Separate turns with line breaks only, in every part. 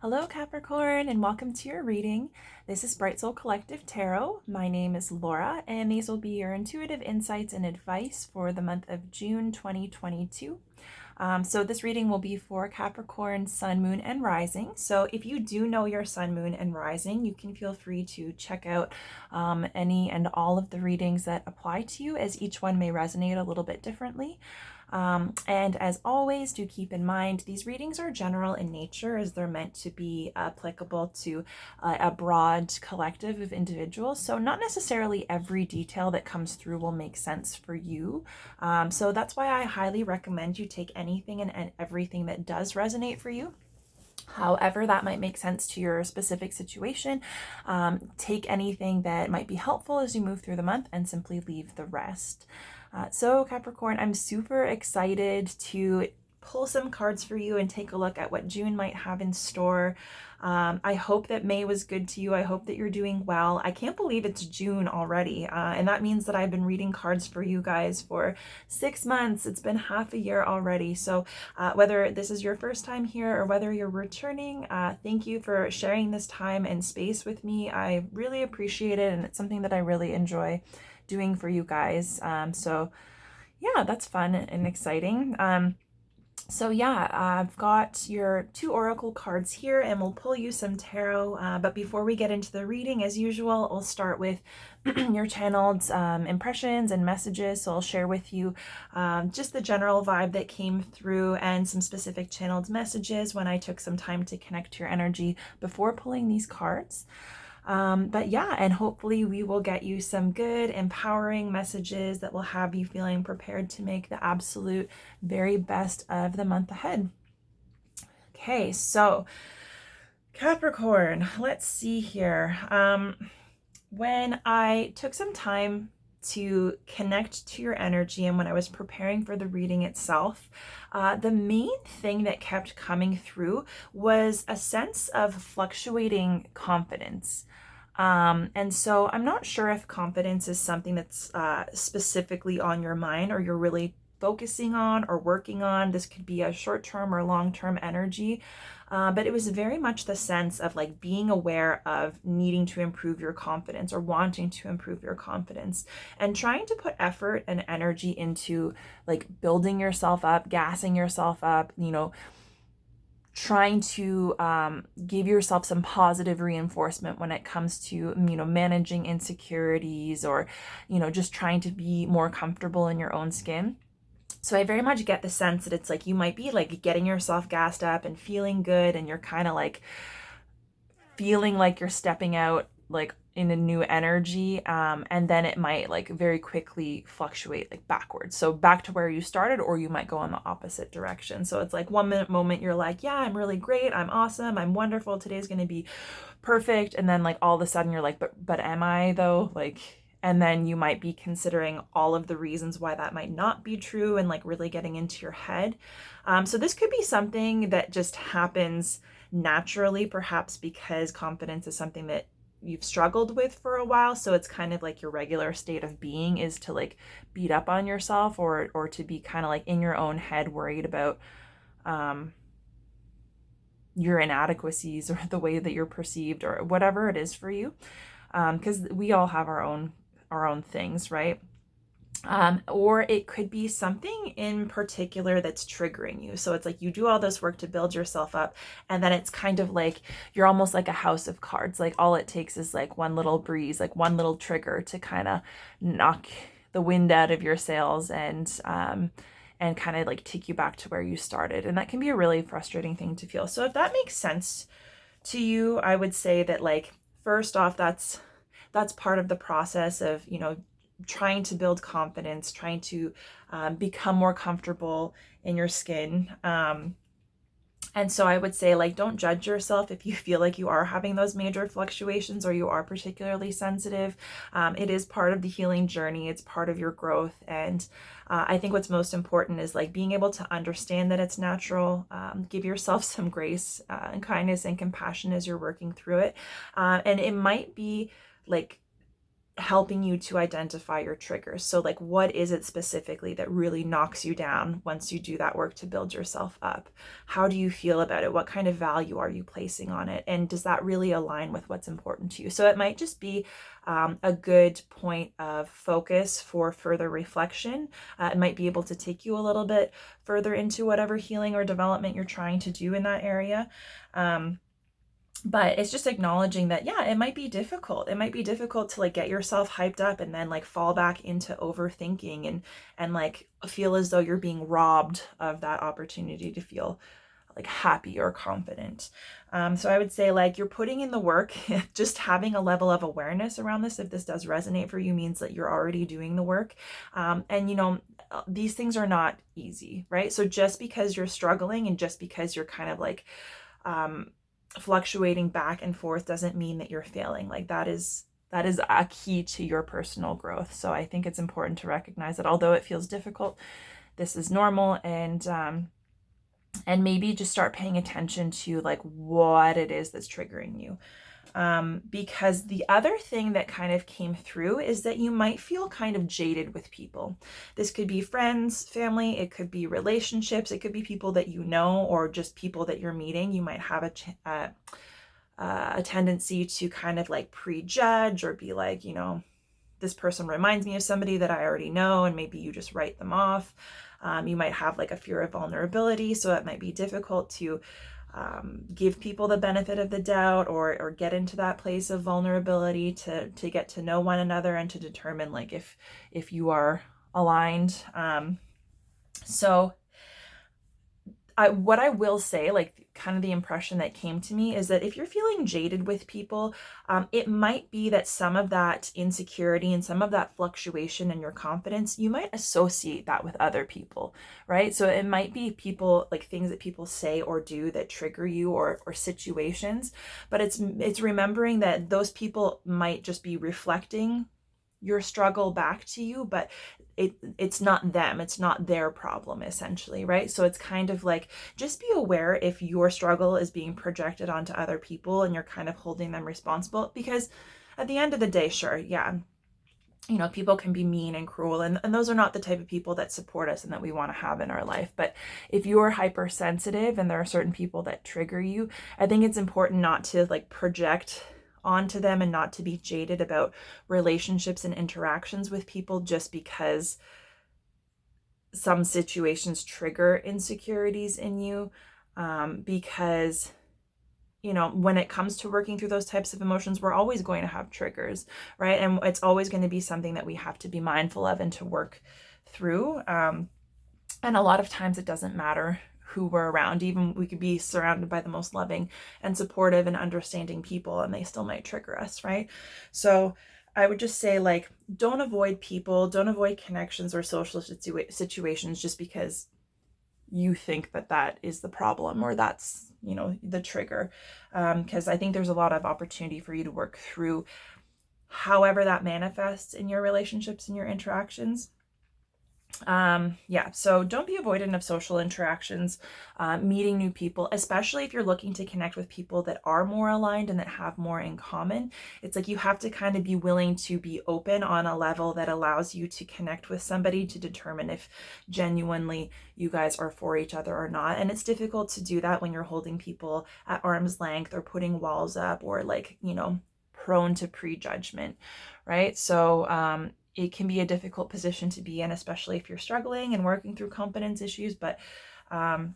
Hello Capricorn, and welcome to your reading. This is Bright Soul Collective Tarot. My name is Laura, and these will be your intuitive insights and advice for the month of June 2022. So this reading will be for Capricorn, Sun, Moon, and Rising. So if you do know your Sun, Moon, and Rising, you can feel free to check out any and all of the readings that apply to you, as each one may resonate a little bit differently. And as always, do keep in mind these readings are general in nature, as they're meant to be applicable to a broad collective of individuals. So not necessarily every detail that comes through will make sense for you. So that's why I highly recommend you take anything and everything that does resonate for you. However, that might make sense to your specific situation. Take anything that might be helpful as you move through the month and simply leave the rest. So Capricorn, I'm super excited to pull some cards for you and take a look at what June might have in store. I hope that May was good to you. I hope that you're doing well. I can't believe it's June already. And that means that I've been reading cards for you guys for 6 months. It's been half a year already. So whether this is your first time here or whether you're returning, thank you for sharing this time and space with me. I really appreciate it, and it's something that I really enjoy doing for you guys. So yeah, that's fun and exciting. So yeah, I've got your 2 oracle cards here, and we'll pull you some tarot. But before we get into the reading, as usual, we'll start with your channeled impressions and messages. So I'll share with you just the general vibe that came through and some specific channeled messages when I took some time to connect to your energy before pulling these cards. But yeah, and hopefully we will get you some good, empowering messages that will have you feeling prepared to make the absolute very best of the month ahead. Okay, so Capricorn, let's see here. When I took some time to connect to your energy and when I was preparing for the reading itself, the main thing that kept coming through was a sense of fluctuating confidence. And so I'm not sure if confidence is something that's specifically on your mind or you're really focusing on or working on. This could be a short-term or long-term energy. But it was very much the sense of like being aware of needing to improve your confidence or wanting to improve your confidence and trying to put effort and energy into like building yourself up, gassing yourself up, trying to give yourself some positive reinforcement when it comes to, managing insecurities or, just trying to be more comfortable in your own skin. So I very much get the sense that it's like you might be like getting yourself gassed up and feeling good, and you're kind of like feeling like you're stepping out like in a new energy, and then it might like very quickly fluctuate like backwards, so back to where you started, or you might go in the opposite direction. So it's like 1 minute moment you're like, yeah, I'm really great, I'm awesome, I'm wonderful, today's gonna be perfect, and then like all of a sudden you're like, but am I though? Like, and then you might be considering all of the reasons why that might not be true and like really getting into your head. So this could be something that just happens naturally, perhaps because confidence is something that you've struggled with for a while. So it's kind of like your regular state of being is to like beat up on yourself or to be kind of like in your own head worried about your inadequacies or the way that you're perceived or whatever it is for you. Because we all have our own things, right? Or it could be something in particular that's triggering you. So it's like you do all this work to build yourself up, and then it's kind of like you're almost like a house of cards. Like all it takes is like one little breeze, like one little trigger to kind of knock the wind out of your sails and kind of like take you back to where you started. And that can be a really frustrating thing to feel. So if that makes sense to you, I would say that like, first off, that's part of the process of, trying to build confidence, trying to become more comfortable in your skin. And so I would say, like, don't judge yourself if you feel like you are having those major fluctuations or you are particularly sensitive. It is part of the healing journey. It's part of your growth. And I think what's most important is like being able to understand that it's natural. Give yourself some grace and kindness and compassion as you're working through it. And it might be like helping you to identify your triggers. So like, what is it specifically that really knocks you down once you do that work to build yourself up? How do you feel about it? What kind of value are you placing on it? And does that really align with what's important to you? So it might just be a good point of focus for further reflection. It might be able to take you a little bit further into whatever healing or development you're trying to do in that area. But it's just acknowledging that, yeah, it might be difficult. It might be difficult to like get yourself hyped up and then like fall back into overthinking and like feel as though you're being robbed of that opportunity to feel like happy or confident. So I would say like you're putting in the work, just having a level of awareness around this, if this does resonate for you, means that you're already doing the work. And you know, these things are not easy, right? So just because you're struggling and just because you're kind of like, fluctuating back and forth doesn't mean that you're failing. Like that is a key to your personal growth. So I think it's important to recognize that although it feels difficult, this is normal, and maybe just start paying attention to like what it is that's triggering you. Because the other thing that kind of came through is that you might feel kind of jaded with people. This could be friends, family, it could be relationships, it could be people that you know, or just people that you're meeting. You might have a tendency to kind of like prejudge or be like, you know, this person reminds me of somebody that I already know, and maybe you just write them off. You might have like a fear of vulnerability, so it might be difficult to give people the benefit of the doubt or get into that place of vulnerability to get to know one another and to determine like if you are aligned. So what I will say, like kind of the impression that came to me is that if you're feeling jaded with people, it might be that some of that insecurity and some of that fluctuation in your confidence, you might associate that with other people, right? So it might be people, like things that people say or do that trigger you, or situations, but it's remembering that those people might just be reflecting your struggle back to you, but it's not them, it's not their problem essentially, right? So it's kind of like, just be aware if your struggle is being projected onto other people and you're kind of holding them responsible, because at the end of the day, sure, yeah, you know, people can be mean and cruel, and those are not the type of people that support us and that we want to have in our life. But if you're hypersensitive and there are certain people that trigger you, I think it's important not to like project onto them and not to be jaded about relationships and interactions with people just because some situations trigger insecurities in you. Because, you know, when it comes to working through those types of emotions, we're always going to have triggers, right? And it's always going to be something that we have to be mindful of and to work through. And a lot of times it doesn't matter who we're around. Even we could be surrounded by the most loving and supportive and understanding people, and they still might trigger us, right? So I would just say, like, don't avoid people, don't avoid connections or social situations just because you think that that is the problem or that's, you know, the trigger. Because I think there's a lot of opportunity for you to work through however that manifests in your relationships and your interactions. Yeah, so don't be avoidant of social interactions, meeting new people, especially if you're looking to connect with people that are more aligned and that have more in common. It's like you have to kind of be willing to be open on a level that allows you to connect with somebody to determine if genuinely you guys are for each other or not. And it's difficult to do that when you're holding people at arm's length or putting walls up or like, you know, prone to prejudgment, right? So, it can be a difficult position to be in, especially if you're struggling and working through confidence issues. But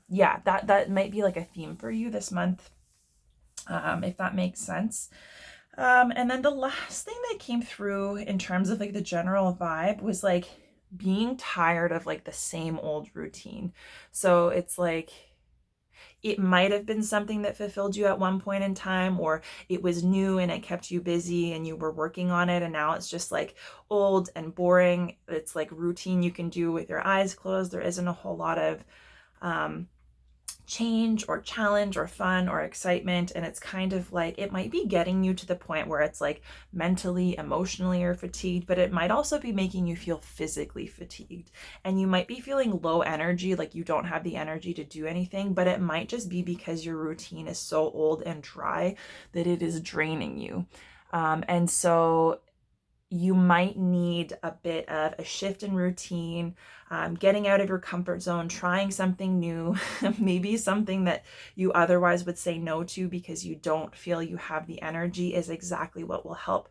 yeah, that might be like a theme for you this month, if that makes sense. And then the last thing that came through in terms of like the general vibe was like being tired of like the same old routine. So it's like, it might have been something that fulfilled you at one point in time, or it was new and it kept you busy and you were working on it, and now it's just like old and boring. It's like routine you can do with your eyes closed. There isn't a whole lot of change or challenge or fun or excitement, and it's kind of like it might be getting you to the point where it's like mentally, emotionally, or fatigued, but it might also be making you feel physically fatigued, and you might be feeling low energy, like you don't have the energy to do anything, but it might just be because your routine is so old and dry that it is draining you. And so you might need a bit of a shift in routine, getting out of your comfort zone, trying something new, maybe something that you otherwise would say no to because you don't feel you have the energy is exactly what will help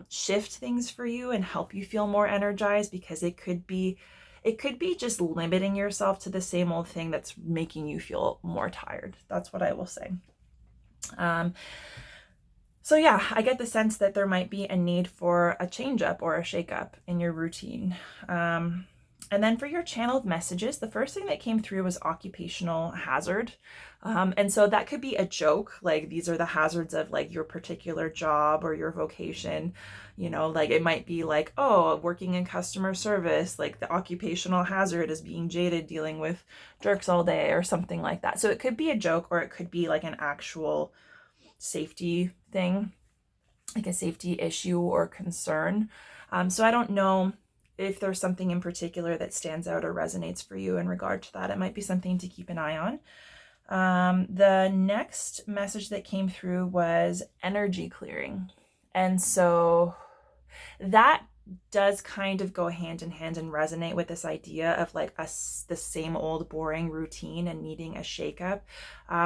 shift things for you and help you feel more energized, because it could be just limiting yourself to the same old thing that's making you feel more tired. That's what I will say. So yeah, I get the sense that there might be a need for a change up or a shake up in your routine. And then for your channeled messages, the first thing that came through was occupational hazard. And so that could be a joke, like these are the hazards of like your particular job or your vocation. You know, like it might be like, oh, working in customer service, like the occupational hazard is being jaded, dealing with jerks all day or something like that. So it could be a joke, or it could be like an actual safety thing, like a safety issue or concern. So I don't know if there's something in particular that stands out or resonates for you in regard to that. It might be something to keep an eye on. The next message that came through was energy clearing. And so that does kind of go hand in hand and resonate with this idea of like the same old boring routine and needing a shakeup.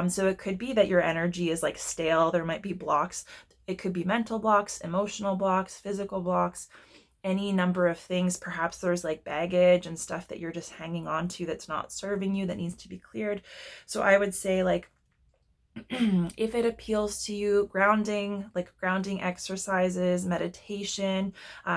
So it could be that your energy is like stale. There might be blocks. It could be mental blocks, emotional blocks, physical blocks, any number of things. Perhaps there's like baggage and stuff that you're just hanging on to that's not serving you, that needs to be cleared. So I would say like, if it appeals to you, grounding, like grounding exercises, meditation,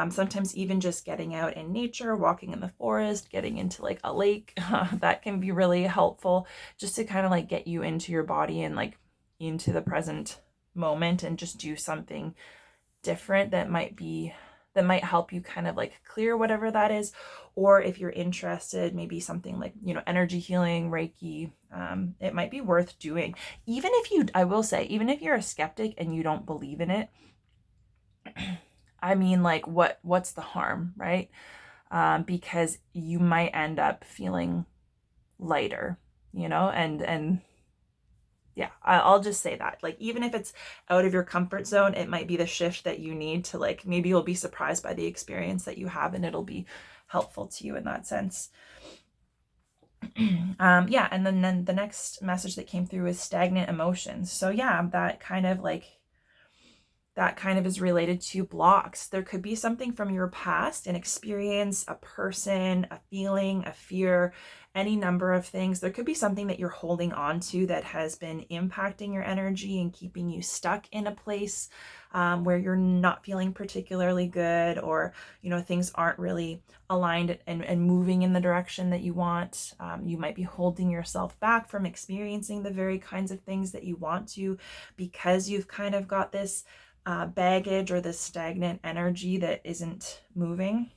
sometimes even just getting out in nature, walking in the forest, getting into like a lake, that can be really helpful just to kind of like get you into your body and like into the present moment and just do something different that might help you kind of like clear whatever that is. Or if you're interested, maybe something like, you know, energy healing, Reiki, it might be worth doing. Even if you, I will say, even if you're a skeptic and you don't believe in it, I mean, like what's the harm, right? Because you might end up feeling lighter, you know, and yeah, I'll just say that, like, even if it's out of your comfort zone, it might be the shift that you need to, like, maybe you'll be surprised by the experience that you have and it'll be helpful to you in that sense. Yeah, and then the next message that came through is stagnant emotions. So yeah, that kind of is related to blocks. There could be something from your past, an experience, a person, a feeling, a fear, any number of things. There could be something that you're holding on to that has been impacting your energy and keeping you stuck in a place where you're not feeling particularly good, or, you know, things aren't really aligned and moving in the direction that you want. You might be holding yourself back from experiencing the very kinds of things that you want to, because you've kind of got this baggage or this stagnant energy that isn't moving.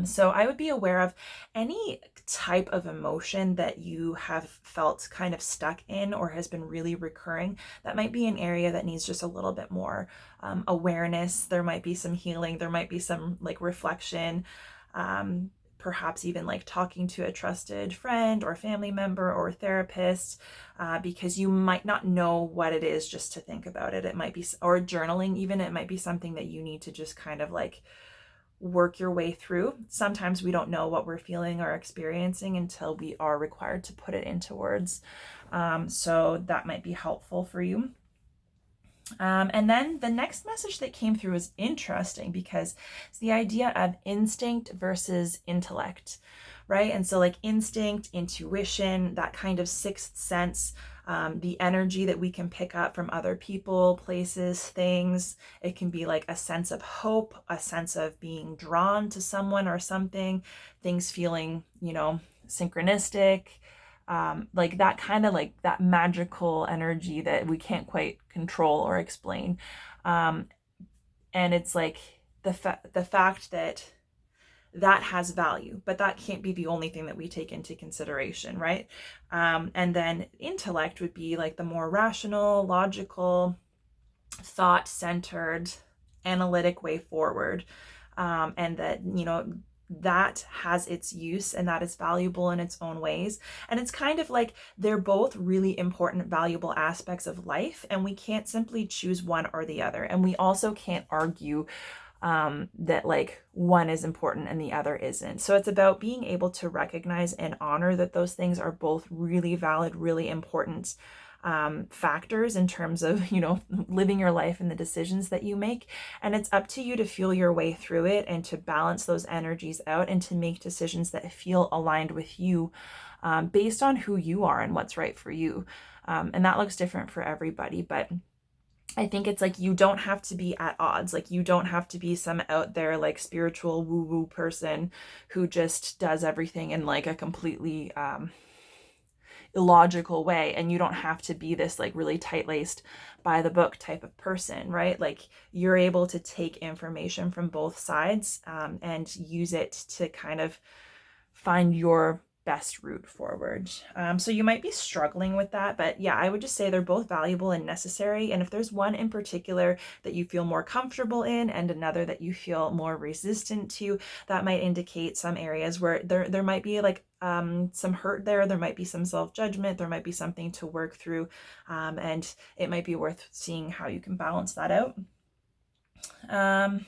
So I would be aware of any type of emotion that you have felt kind of stuck in or has been really recurring. That might be an area that needs just a little bit more awareness. There might be some healing. There might be some like reflection. Perhaps even like talking to a trusted friend or family member or therapist, because you might not know what it is just to think about it. It might be, or journaling even, it might be something that you need to just kind of like work your way through. Sometimes we don't know what we're feeling or experiencing until we are required to put it into words. So that might be helpful for you. And then the next message that came through is interesting, because it's the idea of instinct versus intellect, right? And so like instinct, intuition, that kind of sixth sense, the energy that we can pick up from other people, places, things. It can be like a sense of hope, a sense of being drawn to someone or something, things feeling, you know, synchronistic, like that kind of like that magical energy that we can't quite control or explain. And it's like the fact that has value, but that can't be the only thing that we take into consideration, right? And then intellect would be like the more rational, logical, thought-centered, analytic way forward. And that, you know, that has its use and that is valuable in its own ways. And it's kind of like they're both really important, valuable aspects of life, and we can't simply choose one or the other. And we also can't argue that like one is important and the other isn't. So it's about being able to recognize and honor that those things are both really valid, really important factors in terms of, you know, living your life and the decisions that you make. And it's up to you to feel your way through it and to balance those energies out and to make decisions that feel aligned with you, based on who you are and what's right for you. And that looks different for everybody, but I think it's like you don't have to be at odds. Like you don't have to be some out there like spiritual woo-woo person who just does everything in like a completely illogical way. And you don't have to be this like really tight-laced by the book type of person, right? Like you're able to take information from both sides and use it to kind of find your best route forward. So you might be struggling with that, but yeah, I would just say they're both valuable and necessary. And if there's one in particular that you feel more comfortable in and another that you feel more resistant to, that might indicate some areas where there might be like some hurt there. There might be some self-judgment. There might be something to work through. And it might be worth seeing how you can balance that out. And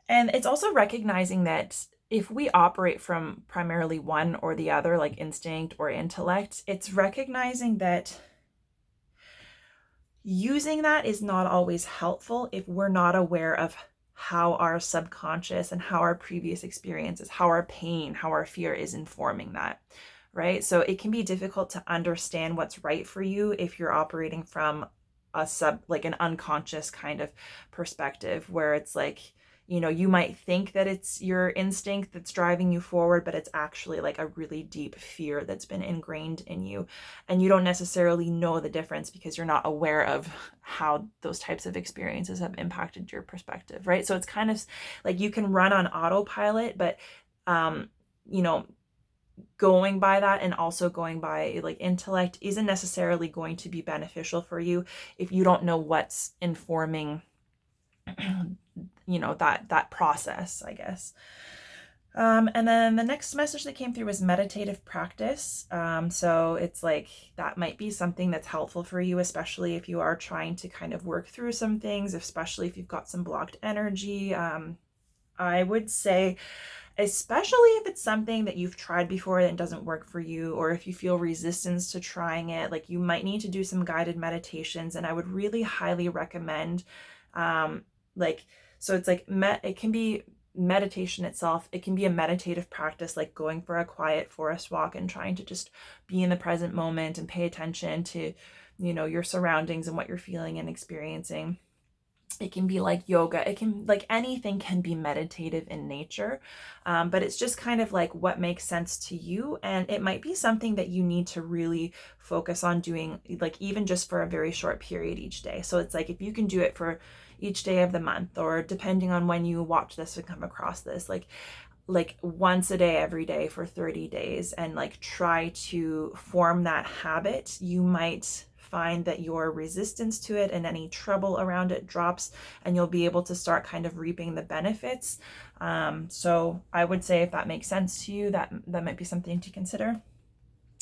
it's also recognizing that if we operate from primarily one or the other, like instinct or intellect, it's recognizing that using that is not always helpful if we're not aware of how our subconscious and how our previous experiences, how our pain, how our fear is informing that, right? So it can be difficult to understand what's right for you if you're operating from like an unconscious kind of perspective where it's like, you know, you might think that it's your instinct that's driving you forward, but it's actually like a really deep fear that's been ingrained in you. And you don't necessarily know the difference because you're not aware of how those types of experiences have impacted your perspective, right? So it's kind of like you can run on autopilot, but, you know, going by that and also going by like intellect isn't necessarily going to be beneficial for you if you don't know what's informing you know, that process, I guess. And then the next message that came through was meditative practice. So it's like that might be something that's helpful for you, especially if you are trying to kind of work through some things, especially if you've got some blocked energy. I would say, especially if it's something that you've tried before and it doesn't work for you, or if you feel resistance to trying it, like you might need to do some guided meditations. And I would really highly recommend, so it's like, it can be meditation itself. It can be a meditative practice, like going for a quiet forest walk and trying to just be in the present moment and pay attention to, you know, your surroundings and what you're feeling and experiencing. It can be like yoga. It can, like, anything can be meditative in nature, but it's just kind of like what makes sense to you. And it might be something that you need to really focus on doing, like even just for a very short period each day. So it's like if you can do it for each day of the month, or depending on when you watch this and come across this, like once a day, every day for 30 days, and like try to form that habit, you might find that your resistance to it and any trouble around it drops, and you'll be able to start kind of reaping the benefits. So I would say if that makes sense to you, that might be something to consider.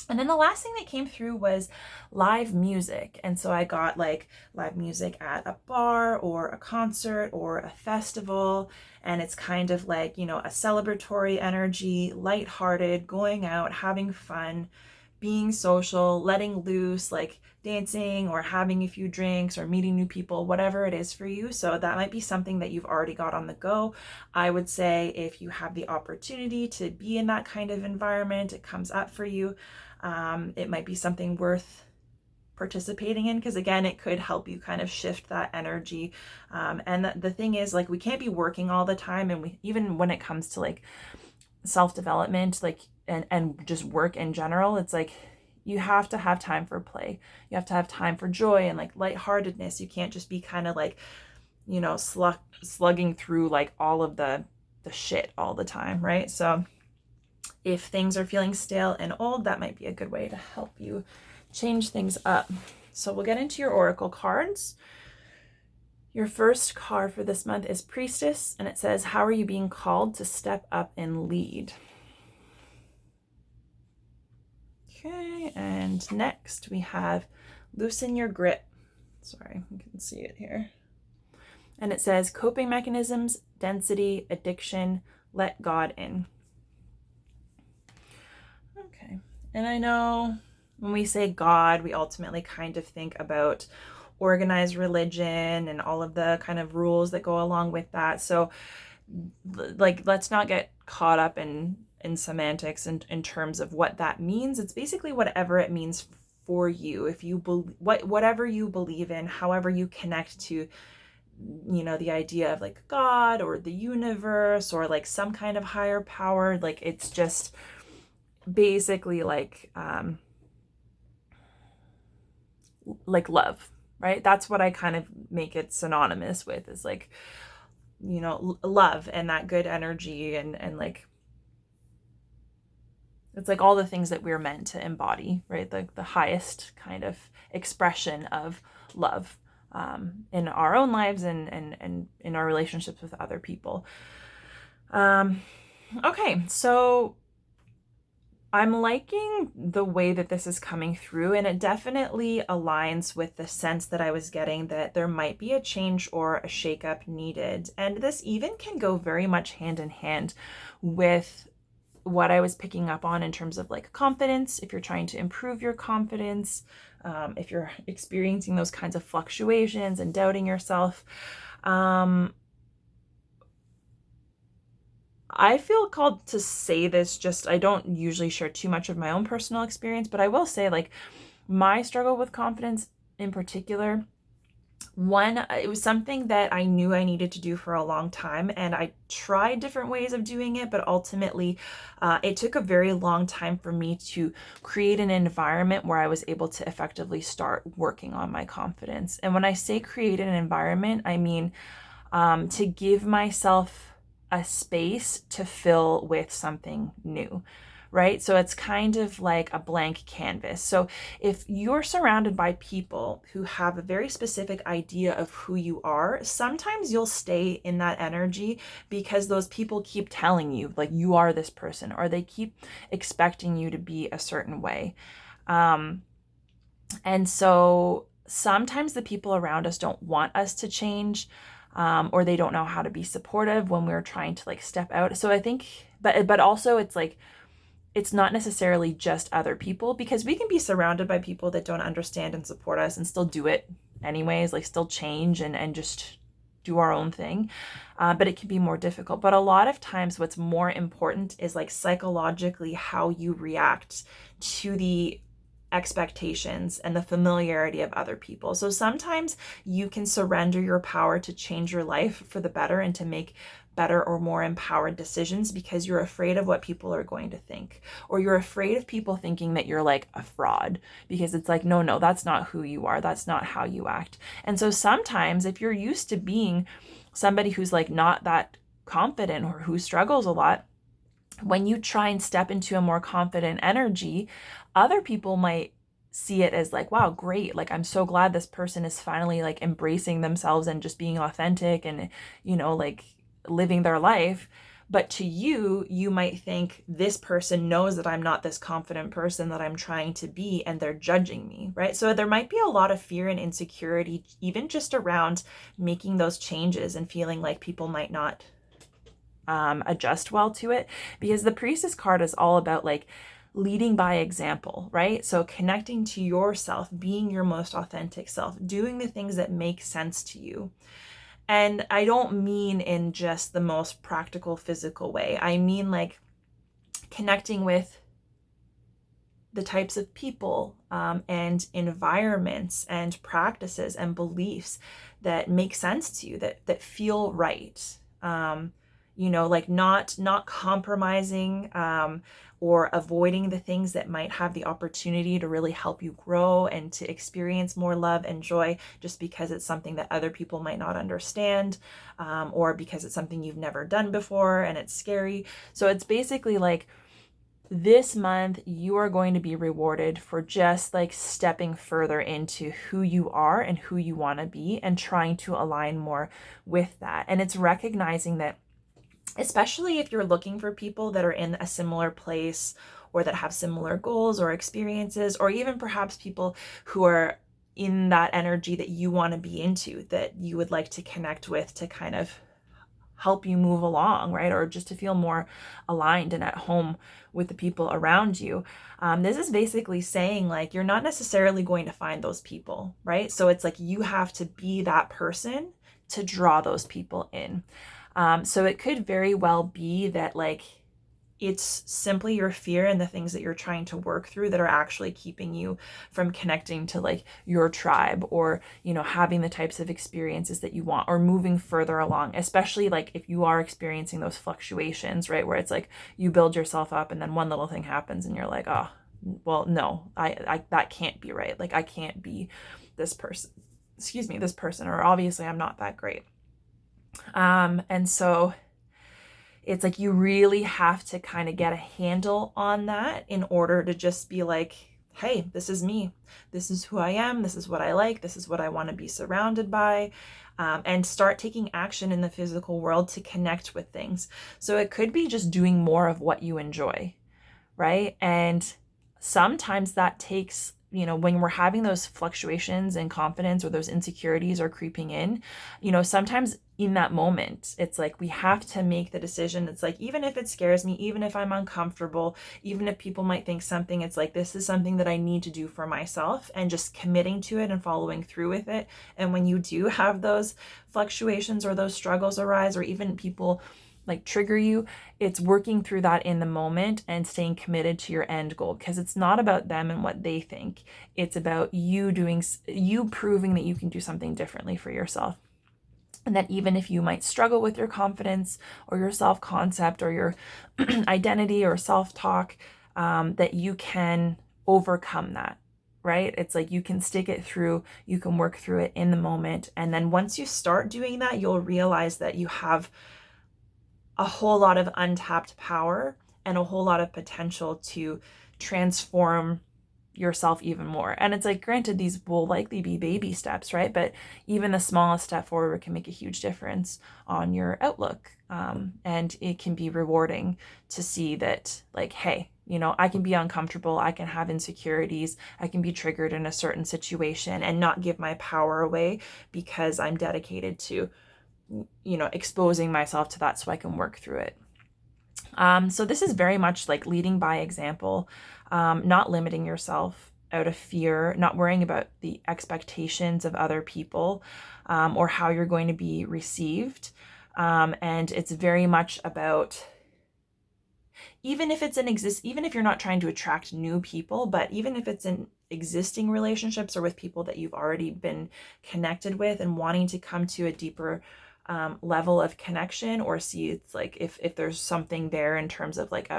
And then the last thing that came through was live music. And so I got like live music at a bar or a concert or a festival. And it's kind of like, you know, a celebratory energy, lighthearted, going out, having fun, being social, letting loose, like dancing or having a few drinks or meeting new people, whatever it is for you. So that might be something that you've already got on the go. I would say if you have the opportunity to be in that kind of environment, it comes up for you, it might be something worth participating in, because again, it could help you kind of shift that energy. And the thing is, like, we can't be working all the time, and even when it comes to like self-development, like and just work in general, it's like you have to have time for play. You have to have time for joy and like lightheartedness. You can't just be kind of like, you know, slugging through like all of the shit all the time, right? So if things are feeling stale and old, that might be a good way to help you change things up. So we'll get into your oracle cards. Your first card for this month is Priestess, and it says, how are you being called to step up and lead? Okay, and next we have Loosen Your Grip. Sorry, you can see it here. And it says coping mechanisms, density, addiction, let God in. Okay. And I know when we say God, we ultimately kind of think about organized religion and all of the kind of rules that go along with that. So like, let's not get caught up in semantics in terms of what that means. It's basically whatever it means for you. If you whatever you believe in, however you connect to, you know, the idea of like God or the universe or like some kind of higher power, like it's just basically like love, right? That's what I kind of make it synonymous with, is like, you know, love and that good energy and like, it's like all the things that we're meant to embody, right? Like the highest kind of expression of love in our own lives and in our relationships with other people. Okay, so I'm liking the way that this is coming through, and it definitely aligns with the sense that I was getting that there might be a change or a shakeup needed. And this even can go very much hand in hand with what I was picking up on in terms of like confidence. If you're trying to improve your confidence, if you're experiencing those kinds of fluctuations and doubting yourself, I feel called to say this. Just, I don't usually share too much of my own personal experience, but I will say like my struggle with confidence in particular, one, it was something that I knew I needed to do for a long time, and I tried different ways of doing it, but ultimately it took a very long time for me to create an environment where I was able to effectively start working on my confidence. And when I say create an environment, I mean to give myself a space to fill with something new, right? So it's kind of like a blank canvas. So if you're surrounded by people who have a very specific idea of who you are, sometimes you'll stay in that energy because those people keep telling you like you are this person, or they keep expecting you to be a certain way. And so sometimes the people around us don't want us to change, or they don't know how to be supportive when we're trying to like step out. So I think, but also it's like, it's not necessarily just other people, because we can be surrounded by people that don't understand and support us and still do it anyways, like still change and just do our own thing. But it can be more difficult. But a lot of times what's more important is like psychologically how you react to the expectations and the familiarity of other people. So sometimes you can surrender your power to change your life for the better and to make better or more empowered decisions because you're afraid of what people are going to think, or you're afraid of people thinking that you're like a fraud, because it's like, no, that's not who you are. That's not how you act. And so sometimes if you're used to being somebody who's like not that confident or who struggles a lot, when you try and step into a more confident energy, other people might see it as like, wow, great. Like, I'm so glad this person is finally like embracing themselves and just being authentic and, you know, like living their life. But to you, you might think this person knows that I'm not this confident person that I'm trying to be, and they're judging me, right? So there might be a lot of fear and insecurity, even just around making those changes and feeling like people might not adjust well to it, because the Priestess card is all about like leading by example, right? So connecting to yourself, being your most authentic self, doing the things that make sense to you. And I don't mean in just the most practical physical way. I mean like connecting with the types of people and environments and practices and beliefs that make sense to you, that feel right. You know, like not compromising or avoiding the things that might have the opportunity to really help you grow and to experience more love and joy just because it's something that other people might not understand, or because it's something you've never done before and it's scary. So it's basically like, this month you are going to be rewarded for just like stepping further into who you are and who you want to be and trying to align more with that. And it's recognizing that, especially if you're looking for people that are in a similar place or that have similar goals or experiences, or even perhaps people who are in that energy that you want to be into, that you would like to connect with to kind of help you move along, right? Or just to feel more aligned and at home with the people around you. This is basically saying like, you're not necessarily going to find those people, right? So it's like, you have to be that person to draw those people in. So it could very well be that like, it's simply your fear and the things that you're trying to work through that are actually keeping you from connecting to like your tribe, or, you know, having the types of experiences that you want, or moving further along, especially like if you are experiencing those fluctuations, right? Where it's like you build yourself up and then one little thing happens and you're like, oh, well, no, I that can't be right. Like I can't be this person, this person, or obviously I'm not that great. And so it's like you really have to kind of get a handle on that in order to just be like, hey, this is me. This is who I am. This is what I like. This is what I want to be surrounded by. And start taking action in the physical world to connect with things. So it could be just doing more of what you enjoy, right? And sometimes that takes, you know, when we're having those fluctuations in confidence or those insecurities are creeping in, you know, sometimes in that moment, it's like we have to make the decision. It's like, even if it scares me, even if I'm uncomfortable, even if people might think something, it's like, this is something that I need to do for myself, and just committing to it and following through with it. And when you do have those fluctuations or those struggles arise, or even people like trigger you, it's working through that in the moment and staying committed to your end goal, because it's not about them and what they think. It's about you proving that you can do something differently for yourself. And that even if you might struggle with your confidence or your self-concept or your identity or self-talk, that you can overcome that, right? It's like you can stick it through, you can work through it in the moment. And then once you start doing that, you'll realize that you have a whole lot of untapped power and a whole lot of potential to transform yourself even more. And it's like, granted, these will likely be baby steps, right? But even the smallest step forward can make a huge difference on your outlook. And it can be rewarding to see that, like, hey, you know, I can be uncomfortable, I can have insecurities, I can be triggered in a certain situation and not give my power away, because I'm dedicated to, you know, exposing myself to that so I can work through it. So this is very much like leading by example, not limiting yourself out of fear, not worrying about the expectations of other people, or how you're going to be received. And it's very much about, even if you're not trying to attract new people, but even if it's in existing relationships or with people that you've already been connected with and wanting to come to a deeper level of connection, or see it's like if there's something there in terms of like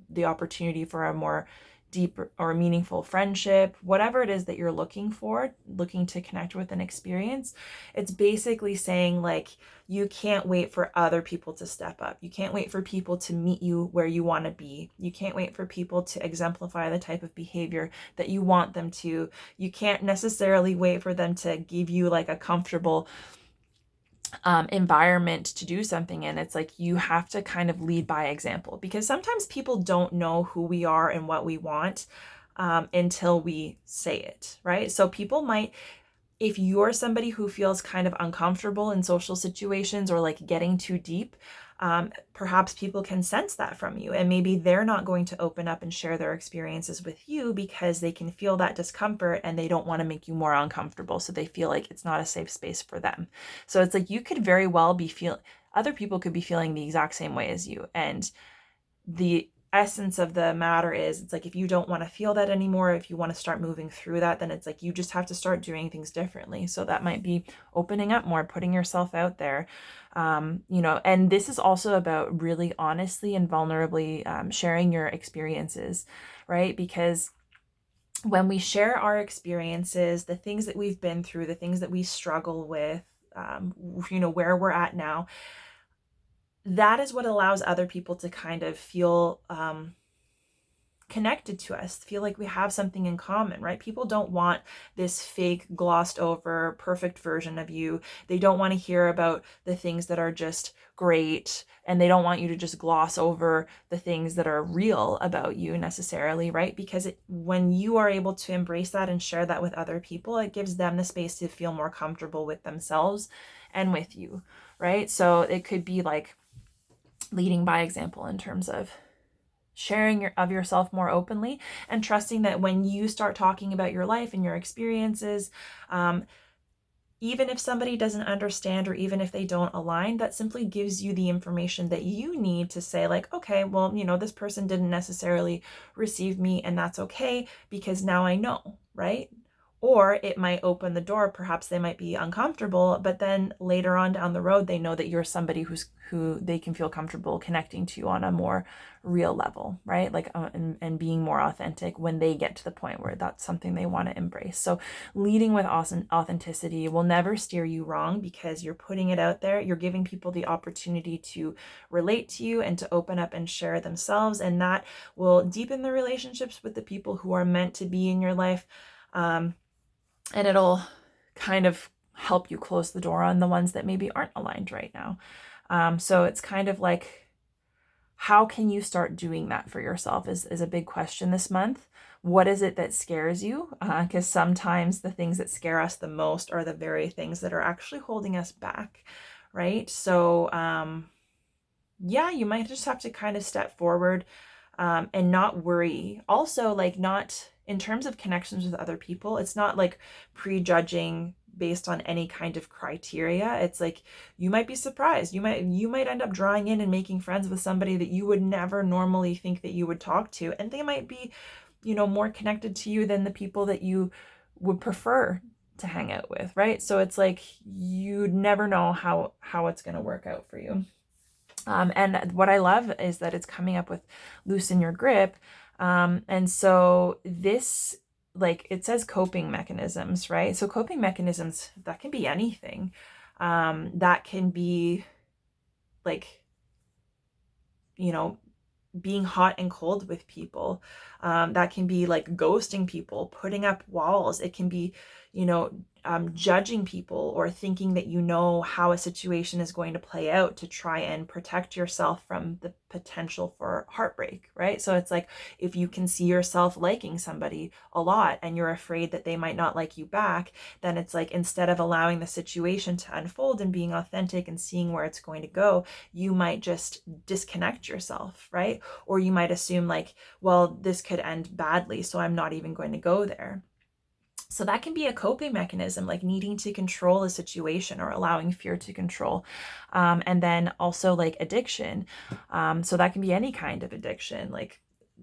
the opportunity for a more deep or meaningful friendship, whatever it is that you're looking to connect with and experience, it's basically saying like, you can't wait for other people to step up. You can't wait for people to meet you where you want to be. You can't wait for people to exemplify the type of behavior that you want them to. You can't necessarily wait for them to give you like a comfortable environment to do something in. It's like you have to kind of lead by example, because sometimes people don't know who we are and what we want until we say it, right? So people might, if you're somebody who feels kind of uncomfortable in social situations or like getting too deep, perhaps people can sense that from you, and maybe they're not going to open up and share their experiences with you because they can feel that discomfort and they don't want to make you more uncomfortable. So they feel like it's not a safe space for them. So it's like you could very well be other people could be feeling the exact same way as you. And the essence of the matter is, it's like, if you don't want to feel that anymore, if you want to start moving through that, then it's like you just have to start doing things differently. So that might be opening up more, putting yourself out there, you know. And this is also about really honestly and vulnerably sharing your experiences, right? Because when we share our experiences, the things that we've been through, the things that we struggle with, you know, where we're at now, that is what allows other people to kind of feel connected to us, feel like we have something in common, right? People don't want this fake, glossed over, perfect version of you. They don't want to hear about the things that are just great, and they don't want you to just gloss over the things that are real about you necessarily, right? Because when you are able to embrace that and share that with other people, it gives them the space to feel more comfortable with themselves and with you, right? So it could be like leading by example in terms of sharing of yourself more openly, and trusting that when you start talking about your life and your experiences, even if somebody doesn't understand, or even if they don't align, that simply gives you the information that you need to say like, okay, well, this person didn't necessarily receive me, and that's okay, because now I know, right? Or it might open the door. Perhaps they might be uncomfortable, but then later on down the road, they know that you're somebody who they can feel comfortable connecting to on a more real level, right? Like, and being more authentic when they get to the point where that's something they want to embrace. So leading with authenticity will never steer you wrong, because you're putting it out there. You're giving people the opportunity to relate to you and to open up and share themselves. And that will deepen the relationships with the people who are meant to be in your life. And it'll kind of help you close the door on the ones that maybe aren't aligned right now. So it's kind of like, how can you start doing that for yourself is a big question this month. What is it that scares you? Because sometimes the things that scare us the most are the very things that are actually holding us back, right? So yeah, you might just have to kind of step forward and not worry. Also, like, not in terms of connections with other people, it's not like prejudging based on any kind of criteria. It's like, you might be surprised. You might end up drawing in and making friends with somebody that you would never normally think that you would talk to. And they might be, more connected to you than the people that you would prefer to hang out with, right? So it's like, you'd never know how it's going to work out for you. And what I love is that it's coming up with loosen your grip. And so this, like, it says coping mechanisms, right? So coping mechanisms, that can be anything. That can be like, being hot and cold with people. That can be like ghosting people, putting up walls. It can be, judging people, or thinking that how a situation is going to play out to try and protect yourself from the potential for heartbreak, right? So it's like, if you can see yourself liking somebody a lot and you're afraid that they might not like you back, then it's like, instead of allowing the situation to unfold and being authentic and seeing where it's going to go, you might just disconnect yourself, right? Or you might assume like, well, this could end badly, so I'm not even going to go there. So that can be a coping mechanism, like needing to control a situation or allowing fear to control. And then also like addiction. So that can be any kind of addiction, like,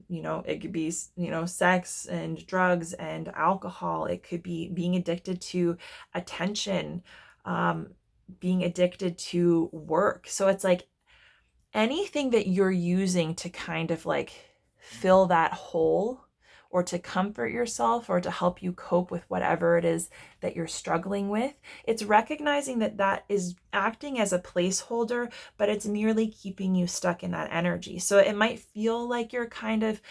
it could be, sex and drugs and alcohol. It could be being addicted to attention, being addicted to work. So it's like anything that you're using to kind of like fill that hole, or to comfort yourself, or to help you cope with whatever it is that you're struggling with. It's recognizing that that is acting as a placeholder, but it's merely keeping you stuck in that energy. So it might feel like you're kind of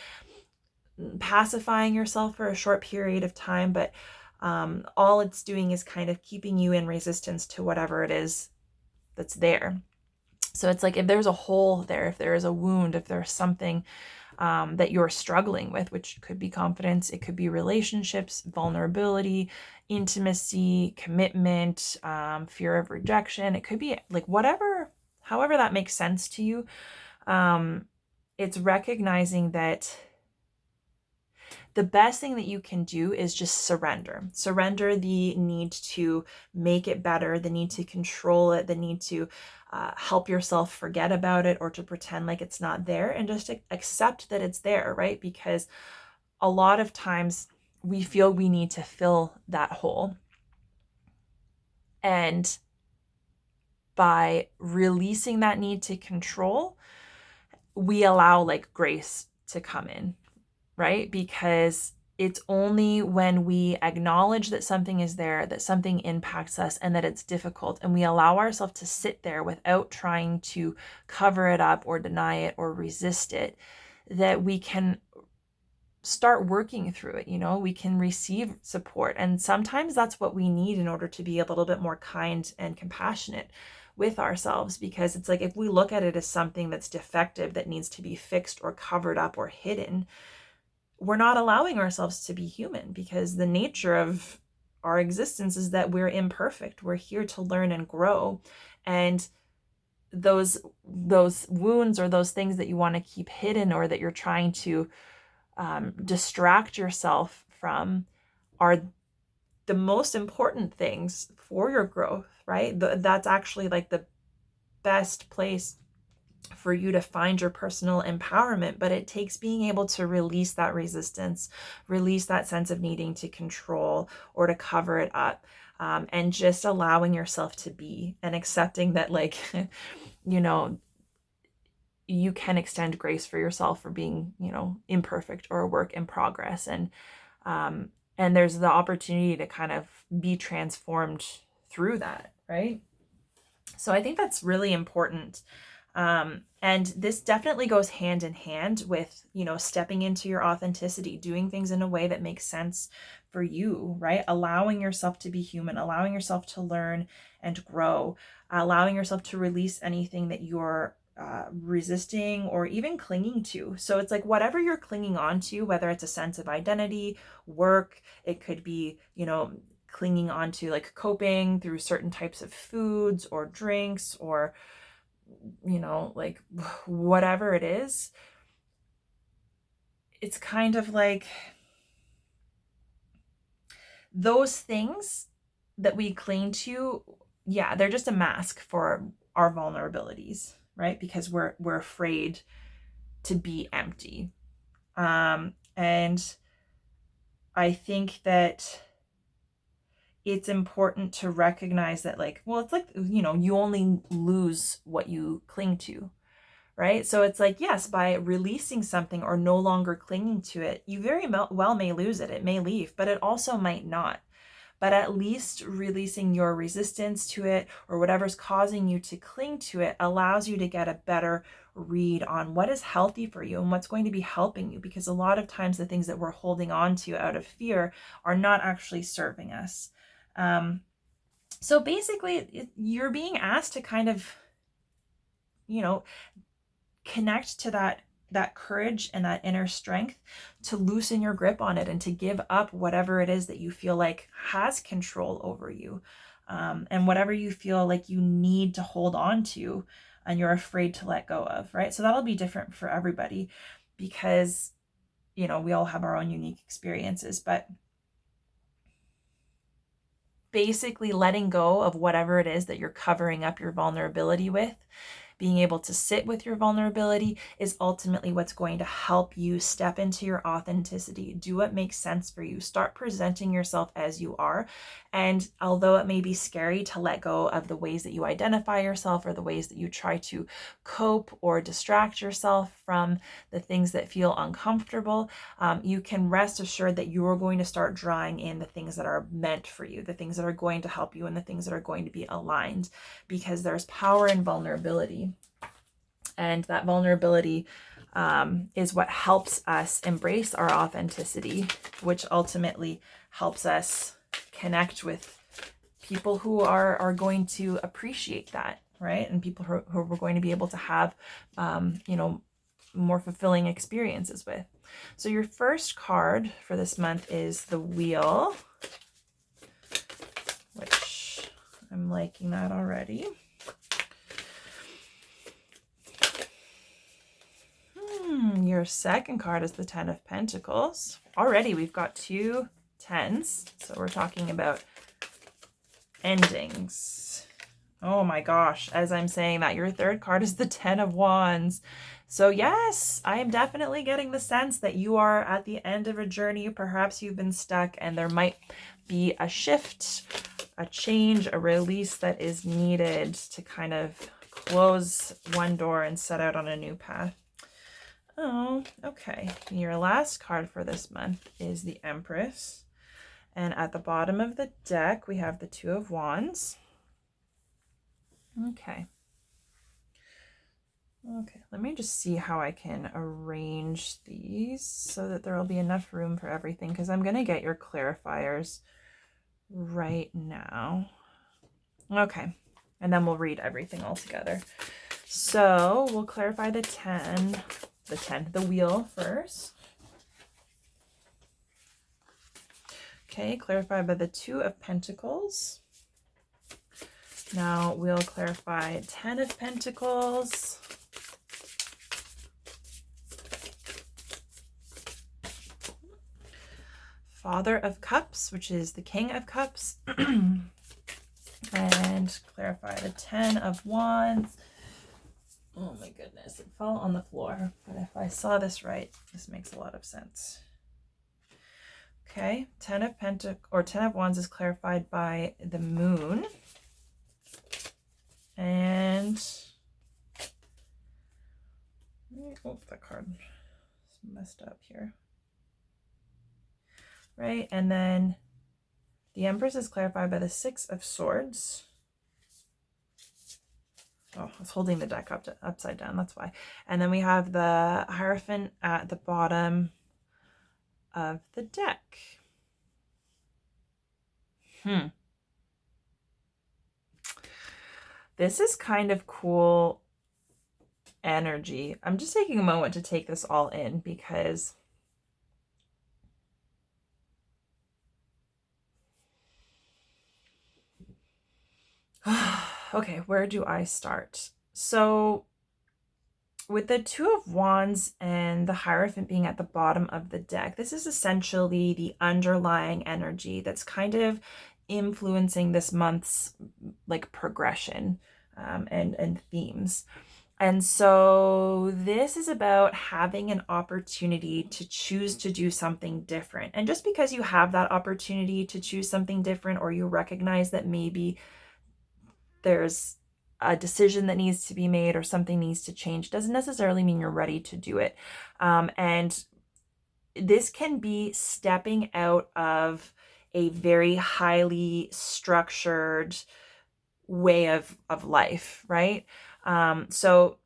pacifying yourself for a short period of time, but all it's doing is kind of keeping you in resistance to whatever it is that's there. So it's like, if there's a hole there, if there is a wound, if there's something that you're struggling with, which could be confidence, it could be relationships, vulnerability, intimacy, commitment, fear of rejection. It could be like however that makes sense to you. It's recognizing that the best thing that you can do is just surrender. Surrender the need to make it better, the need to control it, the need to help yourself forget about it, or to pretend like it's not there, and just accept that it's there, right? Because a lot of times we feel we need to fill that hole. And by releasing that need to control, we allow like grace to come in, right? Because it's only when we acknowledge that something is there, that something impacts us, and that it's difficult, and we allow ourselves to sit there without trying to cover it up or deny it or resist it, that we can start working through it. You know, we can receive support. And sometimes that's what we need in order to be a little bit more kind and compassionate with ourselves, because it's like, if we look at it as something that's defective, that needs to be fixed or covered up or hidden, we're not allowing ourselves to be human, because the nature of our existence is that we're imperfect. We're here to learn and grow. And those wounds or those things that you want to keep hidden, or that you're trying to distract yourself from, are the most important things for your growth, right? That's actually like the best place for you to find your personal empowerment. But it takes being able to release that resistance, release that sense of needing to control or to cover it up, and just allowing yourself to be, and accepting that, like, you know, you can extend grace for yourself for being, you know, imperfect or a work in progress. And there's the opportunity to kind of be transformed through that, right? So I think that's really important. And this definitely goes hand in hand with, you know, stepping into your authenticity, doing things in a way that makes sense for you, right? Allowing yourself to be human, allowing yourself to learn and grow, allowing yourself to release anything that you're resisting or even clinging to. So it's like, whatever you're clinging on to, whether it's a sense of identity, work, it could be, you know, clinging on to like coping through certain types of foods or drinks, or, you know, like whatever it is, it's kind of like those things that we cling to, yeah, they're just a mask for our vulnerabilities, right? Because we're afraid to be empty. And I think that it's important to recognize that, like, well, it's like, you know, you only lose what you cling to, right? So it's like, yes, by releasing something or no longer clinging to it, you very well may lose it. It may leave, but it also might not. But at least releasing your resistance to it, or whatever's causing you to cling to it, allows you to get a better read on what is healthy for you and what's going to be helping you. Because a lot of times the things that we're holding on to out of fear are not actually serving us. So basically, you're being asked to kind of, you know, connect to that courage and that inner strength to loosen your grip on it, and to give up whatever it is that you feel like has control over you, and whatever you feel like you need to hold on to and you're afraid to let go of, right? So that'll be different for everybody, because, you know, we all have our own unique experiences. But basically letting go of whatever it is that you're covering up your vulnerability with, being able to sit with your vulnerability, is ultimately what's going to help you step into your authenticity. Do what makes sense for you. Start presenting yourself as you are. And although it may be scary to let go of the ways that you identify yourself, or the ways that you try to cope or distract yourself from the things that feel uncomfortable, you can rest assured that you are going to start drawing in the things that are meant for you, the things that are going to help you, and the things that are going to be aligned, because there's power in vulnerability. And that vulnerability is what helps us embrace our authenticity, which ultimately helps us connect with people who are going to appreciate that, right? And people who we're going to be able to have, you know, more fulfilling experiences with. So your first card for this month is the Wheel, which I'm liking that already. Your second card is the Ten of Pentacles. Already we've got 2 tens. So we're talking about endings. Oh my gosh. As I'm saying that, your third card is the Ten of Wands. So yes, I am definitely getting the sense that you are at the end of a journey. Perhaps you've been stuck and there might be a shift, a change, a release that is needed to kind of close one door and set out on a new path. Oh, okay. Your last card for this month is the Empress. And at the bottom of the deck, we have the Two of Wands. Okay. Okay, let me just see how I can arrange these so that there will be enough room for everything, because I'm going to get your clarifiers right now. Okay, and then we'll read everything all together. So we'll clarify the wheel first. Okay, clarified by the 2 of Pentacles. Now we'll clarify 10 of Pentacles. Father of Cups, which is the King of Cups. And clarify the 10 of Wands. Oh my goodness, it fell on the floor. But if I saw this right, this makes a lot of sense. Okay, 10 of Wands is clarified by the Moon. And oh, that card is messed up here. Right, and then the Empress is clarified by the 6 of Swords. Oh, I was holding the deck upside down, that's why. And then we have the Hierophant at the bottom of the deck. This is kind of cool energy. I'm just taking a moment to take this all in because okay, where do I start? So with the 2 of Wands and the Hierophant being at the bottom of the deck, this is essentially the underlying energy that's kind of influencing this month's like progression and themes. And so this is about having an opportunity to choose to do something different. And just because you have that opportunity to choose something different, or you recognize that maybe there's a decision that needs to be made or something needs to change, doesn't necessarily mean you're ready to do it. And this can be stepping out of a very highly structured way of life, right? So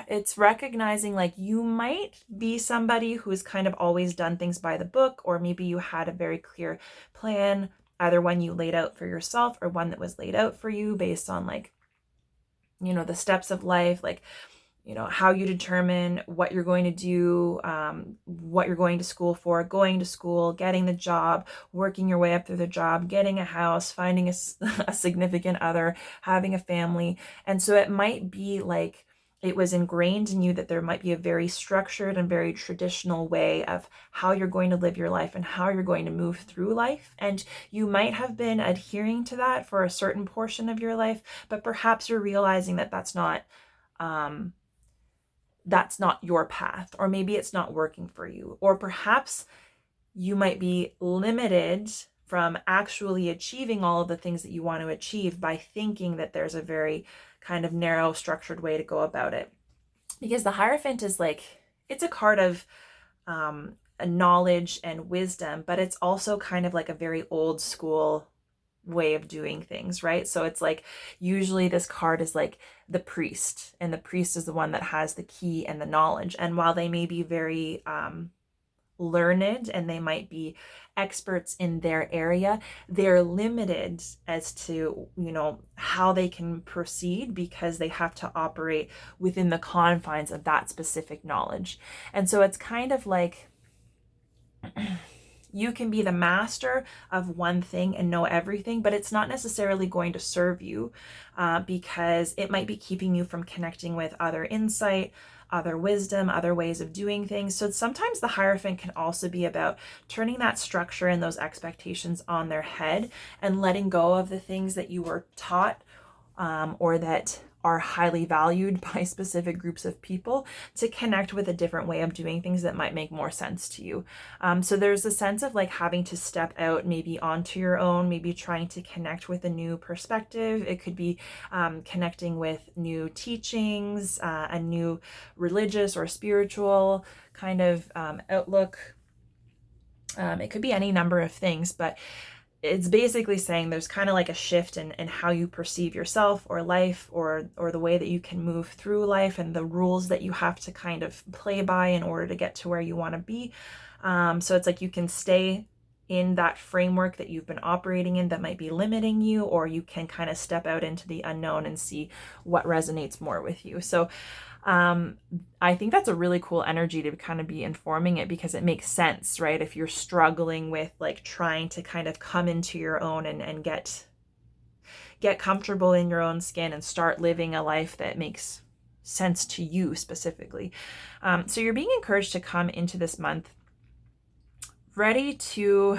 it's recognizing like you might be somebody who's kind of always done things by the book, or maybe you had a very clear plan, either one you laid out for yourself or one that was laid out for you based on like, you know, the steps of life, like, you know, how you determine what you're going to do, what you're going to school for, going to school, getting the job, working your way up through the job, getting a house, finding a significant other, having a family. And so it might be like it was ingrained in you that there might be a very structured and very traditional way of how you're going to live your life and how you're going to move through life. And you might have been adhering to that for a certain portion of your life, but perhaps you're realizing that that's not your path, or maybe it's not working for you, or perhaps you might be limited from actually achieving all of the things that you want to achieve by thinking that there's a very kind of narrow structured way to go about it. Because the Hierophant is like, it's a card of a knowledge and wisdom, but it's also kind of like a very old school way of doing things, right? So it's like usually this card is like the priest, and the priest is the one that has the key and the knowledge. And while they may be very learned and they might be experts in their area, they're limited as to, you know, how they can proceed because they have to operate within the confines of that specific knowledge. And so it's kind of like you can be the master of one thing and know everything, but it's not necessarily going to serve you because it might be keeping you from connecting with other insight, other wisdom, other ways of doing things. So sometimes the Hierophant can also be about turning that structure and those expectations on their head and letting go of the things that you were taught or that are highly valued by specific groups of people to connect with a different way of doing things that might make more sense to you. So there's a sense of like having to step out maybe onto your own, maybe trying to connect with a new perspective. It could be connecting with new teachings, a new religious or spiritual kind of outlook. It could be any number of things, but it's basically saying there's kind of like a shift in how you perceive yourself or life, or the way that you can move through life, and the rules that you have to kind of play by in order to get to where you want to be. So it's like you can stay in that framework that you've been operating in that might be limiting you, or you can kind of step out into the unknown and see what resonates more with you. So I think that's a really cool energy to kind of be informing it, because it makes sense, right? If you're struggling with like trying to kind of come into your own and get comfortable in your own skin and start living a life that makes sense to you specifically. So you're being encouraged to come into this month ready to,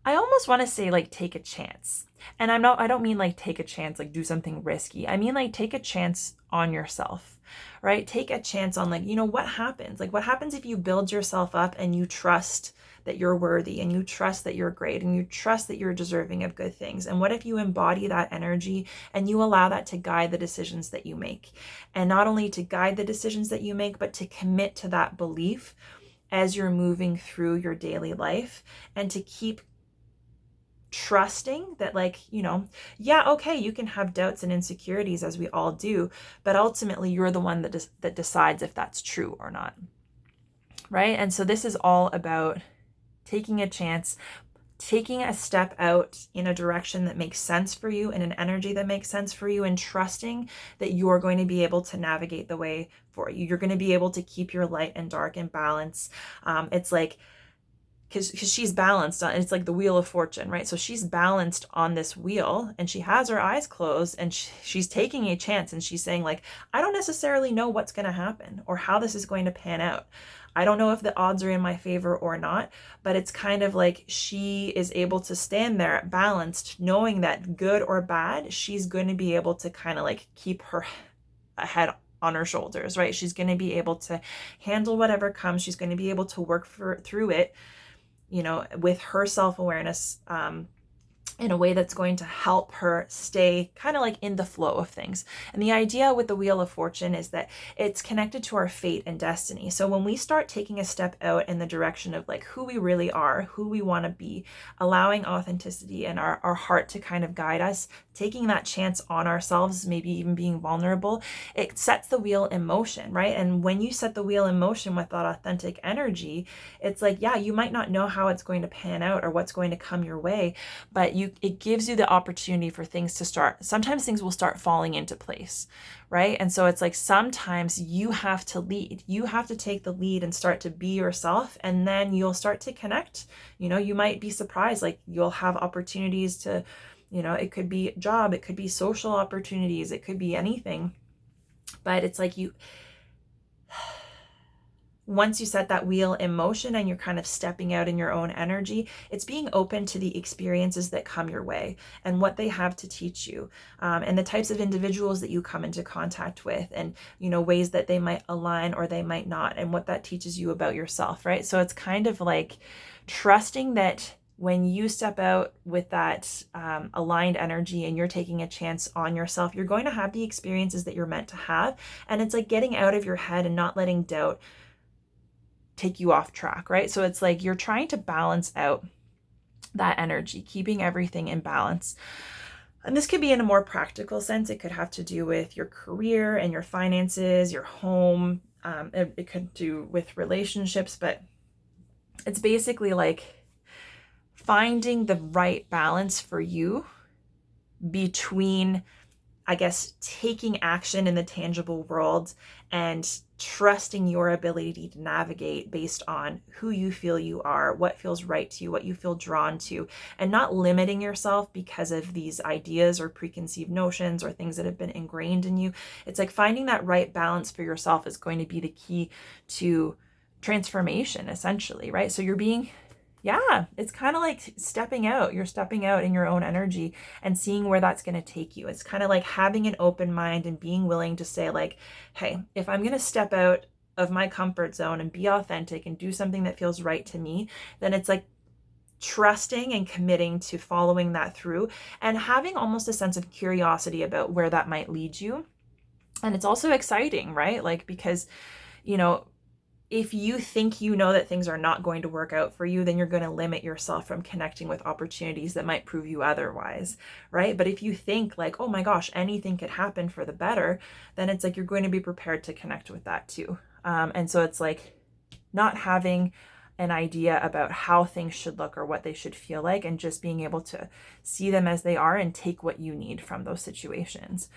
I almost want to say like take a chance. And I don't mean like take a chance, like do something risky. I mean like take a chance on yourself, right? Take a chance on like, what happens? Like what happens if you build yourself up and you trust that you're worthy, and you trust that you're great, and you trust that you're deserving of good things? And what if you embody that energy and you allow that to guide the decisions that you make? And not only to guide the decisions that you make, but to commit to that belief as you're moving through your daily life, and to keep trusting that like, yeah, okay, you can have doubts and insecurities, as we all do, but ultimately you're the one that decides if that's true or not, right? And so this is all about taking a chance, taking a step out in a direction that makes sense for you, in an energy that makes sense for you, and trusting that you're going to be able to navigate the way for you. You're going to be able to keep your light and dark in balance. It's like, because she's balanced on, it's like the wheel of fortune, right? So she's balanced on this wheel, and she has her eyes closed, and she's taking a chance, and she's saying like, I don't necessarily know what's going to happen or how this is going to pan out. I don't know if the odds are in my favor or not, but it's kind of like she is able to stand there balanced, knowing that good or bad, she's going to be able to kind of like keep her head on her shoulders, right? She's going to be able to handle whatever comes. She's going to be able to work through it, with her self-awareness, in a way that's going to help her stay kind of like in the flow of things. And the idea with the Wheel of Fortune is that it's connected to our fate and destiny. So when we start taking a step out in the direction of like who we really are, who we want to be, allowing authenticity and our heart to kind of guide us, taking that chance on ourselves, maybe even being vulnerable, it sets the wheel in motion, right? And when you set the wheel in motion with that authentic energy, it's like, yeah, you might not know how it's going to pan out or what's going to come your way, but it gives you the opportunity for things to start. Sometimes things will start falling into place, right? And so it's like sometimes you have to lead. You have to take the lead and start to be yourself, and then you'll start to connect. You might be surprised, like you'll have opportunities to, it could be a job, it could be social opportunities, it could be anything. But it's like once you set that wheel in motion and you're kind of stepping out in your own energy, it's being open to the experiences that come your way and what they have to teach you, and the types of individuals that you come into contact with, and ways that they might align or they might not, and what that teaches you about yourself, right? So it's kind of like trusting that when you step out with that aligned energy and you're taking a chance on yourself, you're going to have the experiences that you're meant to have. And it's like getting out of your head and not letting doubt take you off track, right? So it's like you're trying to balance out that energy, keeping everything in balance. And this could be in a more practical sense. It could have to do with your career and your finances, your home. It could do with relationships, but it's basically like finding the right balance for you between, I guess, taking action in the tangible world and trusting your ability to navigate based on who you feel you are, what feels right to you, what you feel drawn to, and not limiting yourself because of these ideas or preconceived notions or things that have been ingrained in you. It's like finding that right balance for yourself is going to be the key to transformation, essentially, right? So it's kind of like stepping out. You're stepping out in your own energy and seeing where that's going to take you. It's kind of like having an open mind and being willing to say like, hey, if I'm going to step out of my comfort zone and be authentic and do something that feels right to me, then it's like trusting and committing to following that through and having almost a sense of curiosity about where that might lead you. And it's also exciting, right? Like, because, if you think you know that things are not going to work out for you, then you're going to limit yourself from connecting with opportunities that might prove you otherwise, right? But if you think like, oh my gosh, anything could happen for the better, then it's like you're going to be prepared to connect with that too. And so it's like not having an idea about how things should look or what they should feel like, and just being able to see them as they are and take what you need from those situations.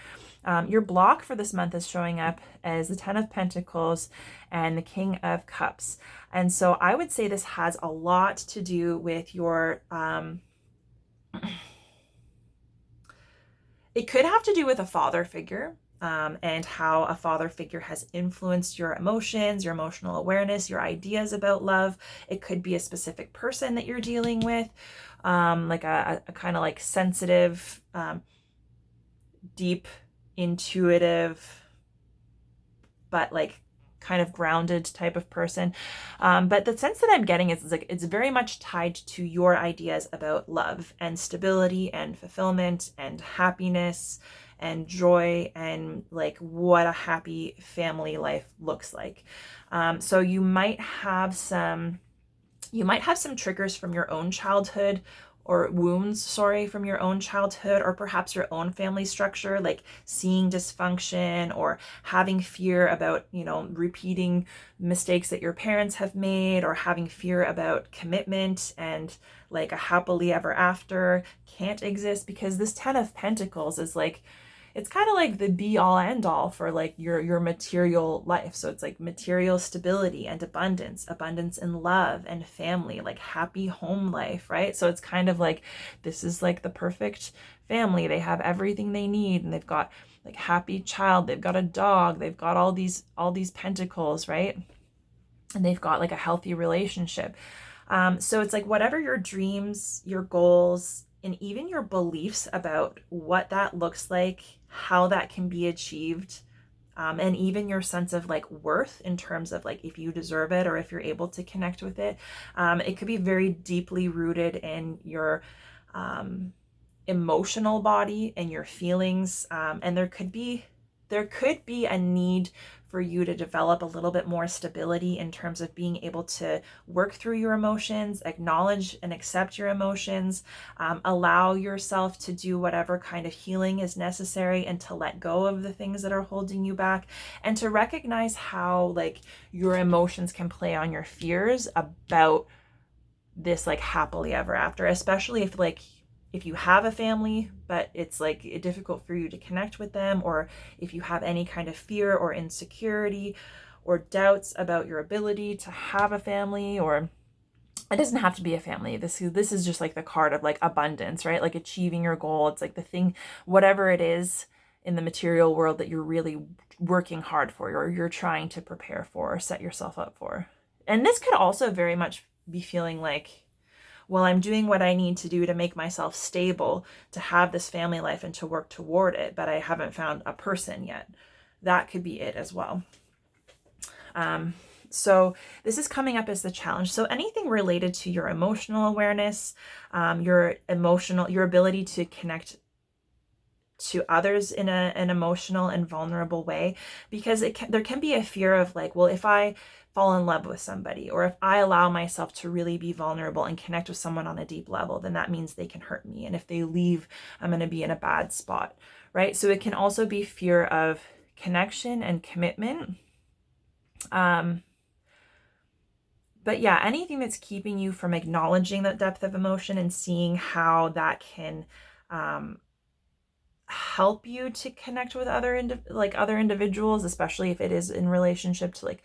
Your block for this month is showing up as the Ten of Pentacles and the King of Cups. And so I would say this has a lot to do with your, it could have to do with a father figure. And how a father figure has influenced your emotions, your emotional awareness, your ideas about love. It could be a specific person that you're dealing with, like a kind of like sensitive, deep, intuitive, but like kind of grounded type of person. But the sense that I'm getting is like it's very much tied to your ideas about love and stability and fulfillment and happiness and joy and like what a happy family life looks like. So you might have some triggers from your own childhood, or wounds, sorry, from your own childhood, or perhaps your own family structure, like seeing dysfunction or having fear about, repeating mistakes that your parents have made, or having fear about commitment and like a happily ever after can't exist, because this Ten of Pentacles is like, it's kind of like the be all end all for like your material life. So it's like material stability and abundance in love and family, like happy home life, right? So it's kind of like, this is like the perfect family. They have everything they need, and they've got like happy child, they've got a dog, they've got all these pentacles, right? And they've got like a healthy relationship. So it's like whatever your dreams, your goals, and even your beliefs about what that looks like, how that can be achieved, and even your sense of like worth in terms of like if you deserve it or if you're able to connect with it. It could be very deeply rooted in your emotional body and your feelings, and there could be a need for you to develop a little bit more stability in terms of being able to work through your emotions, acknowledge and accept your emotions, allow yourself to do whatever kind of healing is necessary, and to let go of the things that are holding you back, and to recognize how like your emotions can play on your fears about this like happily ever after, especially if you have a family, but it's like difficult for you to connect with them, or if you have any kind of fear or insecurity or doubts about your ability to have a family, or it doesn't have to be a family. This is just like the card of like abundance, right? Like achieving your goal. It's like the thing, whatever it is in the material world that you're really working hard for, or you're trying to prepare for or set yourself up for. And this could also very much be feeling like, well, I'm doing what I need to do to make myself stable, to have this family life and to work toward it, but I haven't found a person yet. That could be it as well. So this is coming up as the challenge. So anything related to your emotional awareness, your ability to connect to others in an emotional and vulnerable way, because there can be a fear of like, well, if I fall in love with somebody, or if I allow myself to really be vulnerable and connect with someone on a deep level, then that means they can hurt me. And if they leave, I'm going to be in a bad spot, right? So it can also be fear of connection and commitment. But yeah, anything that's keeping you from acknowledging that depth of emotion and seeing how that can help you to connect with other individuals, especially if it is in relationship to like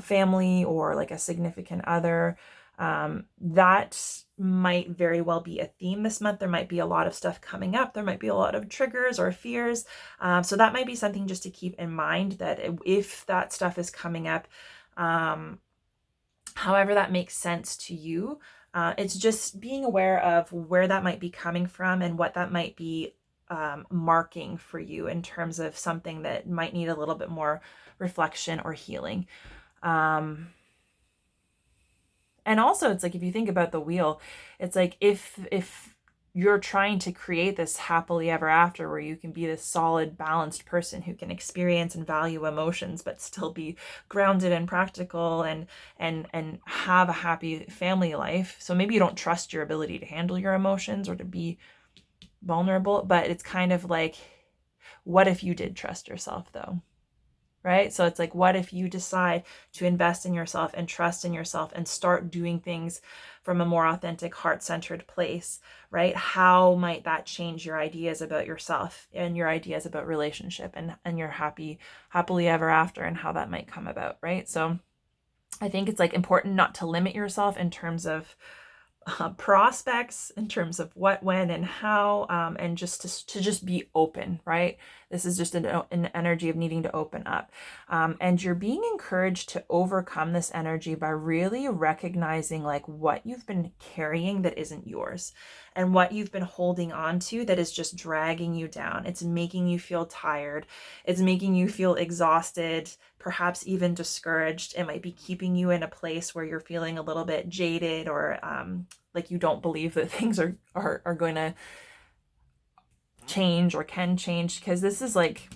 family or like a significant other. That might very well be a theme this month. There might be a lot of stuff coming up. There might be a lot of triggers or fears. So that might be something just to keep in mind, that if that stuff is coming up, however that makes sense to you, it's just being aware of where that might be coming from and what that might be marking for you in terms of something that might need a little bit more reflection or healing. And also it's like, if you think about the wheel, it's like if you're trying to create this happily ever after where you can be this solid, balanced person who can experience and value emotions, but still be grounded and practical and have a happy family life. So maybe you don't trust your ability to handle your emotions or to be vulnerable, but it's kind of like, what if you did trust yourself though? Right? So it's like, what if you decide to invest in yourself and trust in yourself and start doing things from a more authentic, heart-centered place, right? How might that change your ideas about yourself and your ideas about relationship and your happily ever after, and how that might come about, right? So I think it's like important not to limit yourself in terms of prospects, in terms of what, when, and how, and just to just be open, right? This is just an energy of needing to open up. And you're being encouraged to overcome this energy by really recognizing like what you've been carrying that isn't yours, and what you've been holding on to that is just dragging you down. It's making you feel tired. It's making you feel exhausted, perhaps even discouraged. It might be keeping you in a place where you're feeling a little bit jaded, or like you don't believe that things are going to change or can change, because this is like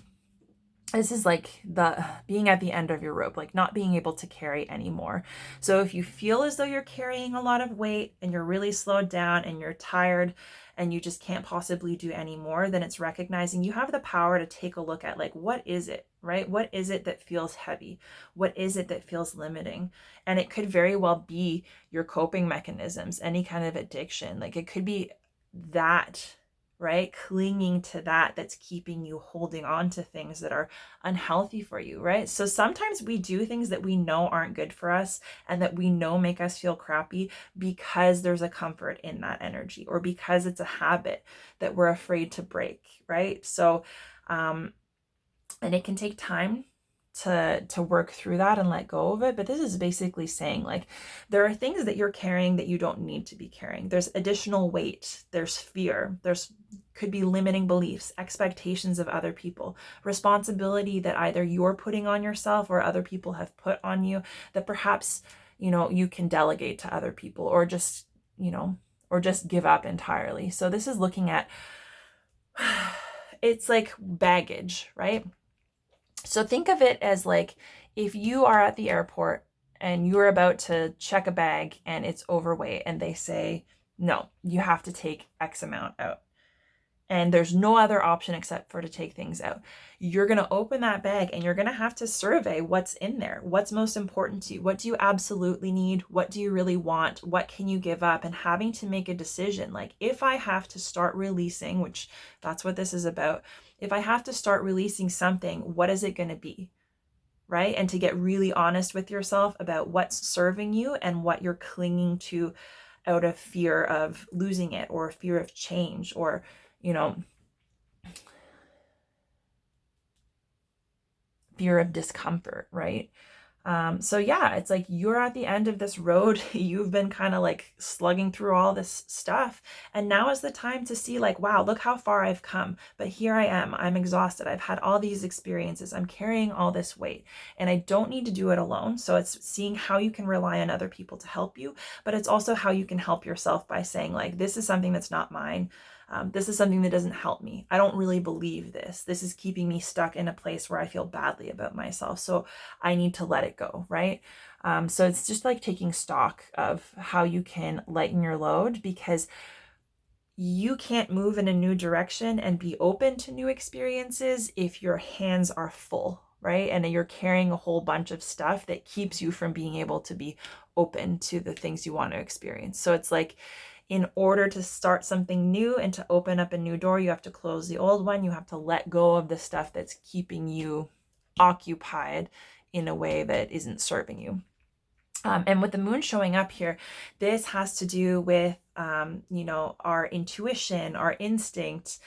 the being at the end of your rope, like not being able to carry anymore. So if you feel as though you're carrying a lot of weight and you're really slowed down and you're tired and you just can't possibly do any more, then it's recognizing you have the power to take a look at like, what is it, right? What is it that feels heavy? What is it that feels limiting? And it could very well be your coping mechanisms, any kind of addiction. Like it could be that, right? Clinging to that's keeping you holding on to things that are unhealthy for you, right? So sometimes we do things that we know aren't good for us and that we know make us feel crappy because there's a comfort in that energy, or because it's a habit that we're afraid to break, right? So, and it can take time to work through that and let go of it. But this is basically saying like, there are things that you're carrying that you don't need to be carrying. There's additional weight, there's fear, there's could be limiting beliefs, expectations of other people, responsibility that either you're putting on yourself or other people have put on you, that perhaps, you can delegate to other people, or just, or just give up entirely. So this is looking at, it's like baggage, right? So think of it as like, if you are at the airport and you're about to check a bag and it's overweight and they say, no, you have to take X amount out, and there's no other option except for to take things out. You're going to open that bag and you're going to have to survey what's in there. What's most important to you? What do you absolutely need? What do you really want? What can you give up? And having to make a decision. Like, if I have to start releasing, which that's what this is about. If I have to start releasing something, what is it going to be? Right? And to get really honest with yourself about what's serving you and what you're clinging to out of fear of losing it, or fear of change, or fear of discomfort, right? So yeah, it's like you're at the end of this road. You've been kind of like slugging through all this stuff. And now is the time to see like, wow, look how far I've come. But here I am. I'm exhausted. I've had all these experiences. I'm carrying all this weight and I don't need to do it alone. So it's seeing how you can rely on other people to help you, but it's also how you can help yourself by saying like, this is something that's not mine. This is something that doesn't help me. I don't really believe this. This is keeping me stuck in a place where I feel badly about myself. So I need to let it go, right? So it's just like taking stock of how you can lighten your load, because you can't move in a new direction and be open to new experiences if your hands are full, right? And you're carrying a whole bunch of stuff that keeps you from being able to be open to the things you want to experience. So it's like, in order to start something new and to open up a new door, you have to close the old one. You have to let go of the stuff that's keeping you occupied in a way that isn't serving you. And with the moon showing up here, this has to do with, our intuition, our instinct,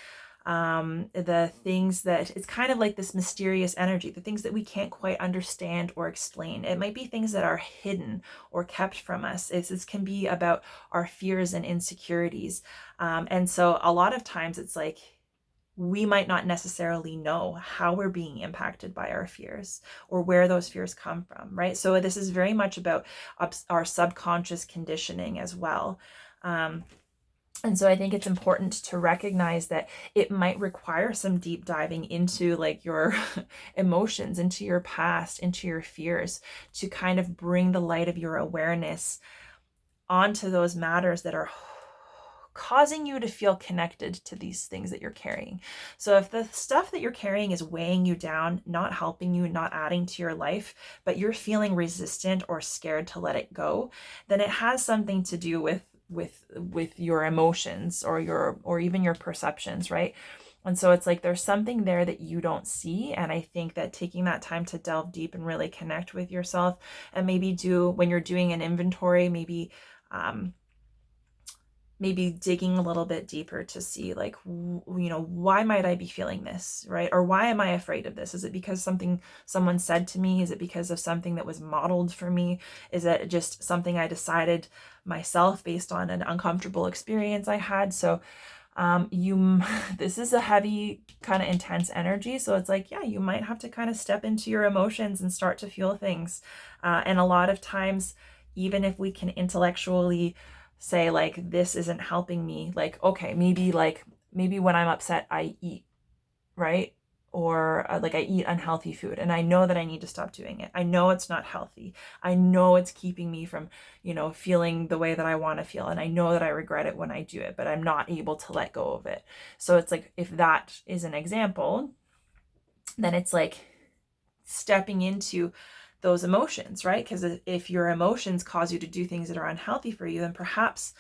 the things that it's kind of like this mysterious energy, the things that we can't quite understand or explain. It might be things that are hidden or kept from us. This can be about our fears and insecurities. And so a lot of times it's like, we might not necessarily know how we're being impacted by our fears or where those fears come from, right? So this is very much about our subconscious conditioning as well. And so I think it's important to recognize that it might require some deep diving into like your emotions, into your past, into your fears, to kind of bring the light of your awareness onto those matters that are causing you to feel connected to these things that you're carrying. So if the stuff that you're carrying is weighing you down, not helping you, not adding to your life, but you're feeling resistant or scared to let it go, then it has something to do with your emotions or even your perceptions, right? And so it's like there's something there that you don't see. And I think that taking that time to delve deep and really connect with yourself, and maybe when you're doing an inventory, maybe digging a little bit deeper to see like, why might I be feeling this, right? Or why am I afraid of this? Is it because someone said to me? Is it because of something that was modeled for me? Is it just something I decided myself based on an uncomfortable experience I had? So this is a heavy, kind of intense energy. So it's like, yeah, you might have to kind of step into your emotions and start to feel things. And a lot of times, even if we can intellectually say like, this isn't helping me, like, okay, maybe when I'm upset, I eat, right? Or like I eat unhealthy food and I know that I need to stop doing it. I know it's not healthy. I know it's keeping me from, feeling the way that I want to feel. And I know that I regret it when I do it, but I'm not able to let go of it. So it's like, if that is an example, then it's like stepping into those emotions, right? Because if your emotions cause you to do things that are unhealthy for you, then perhaps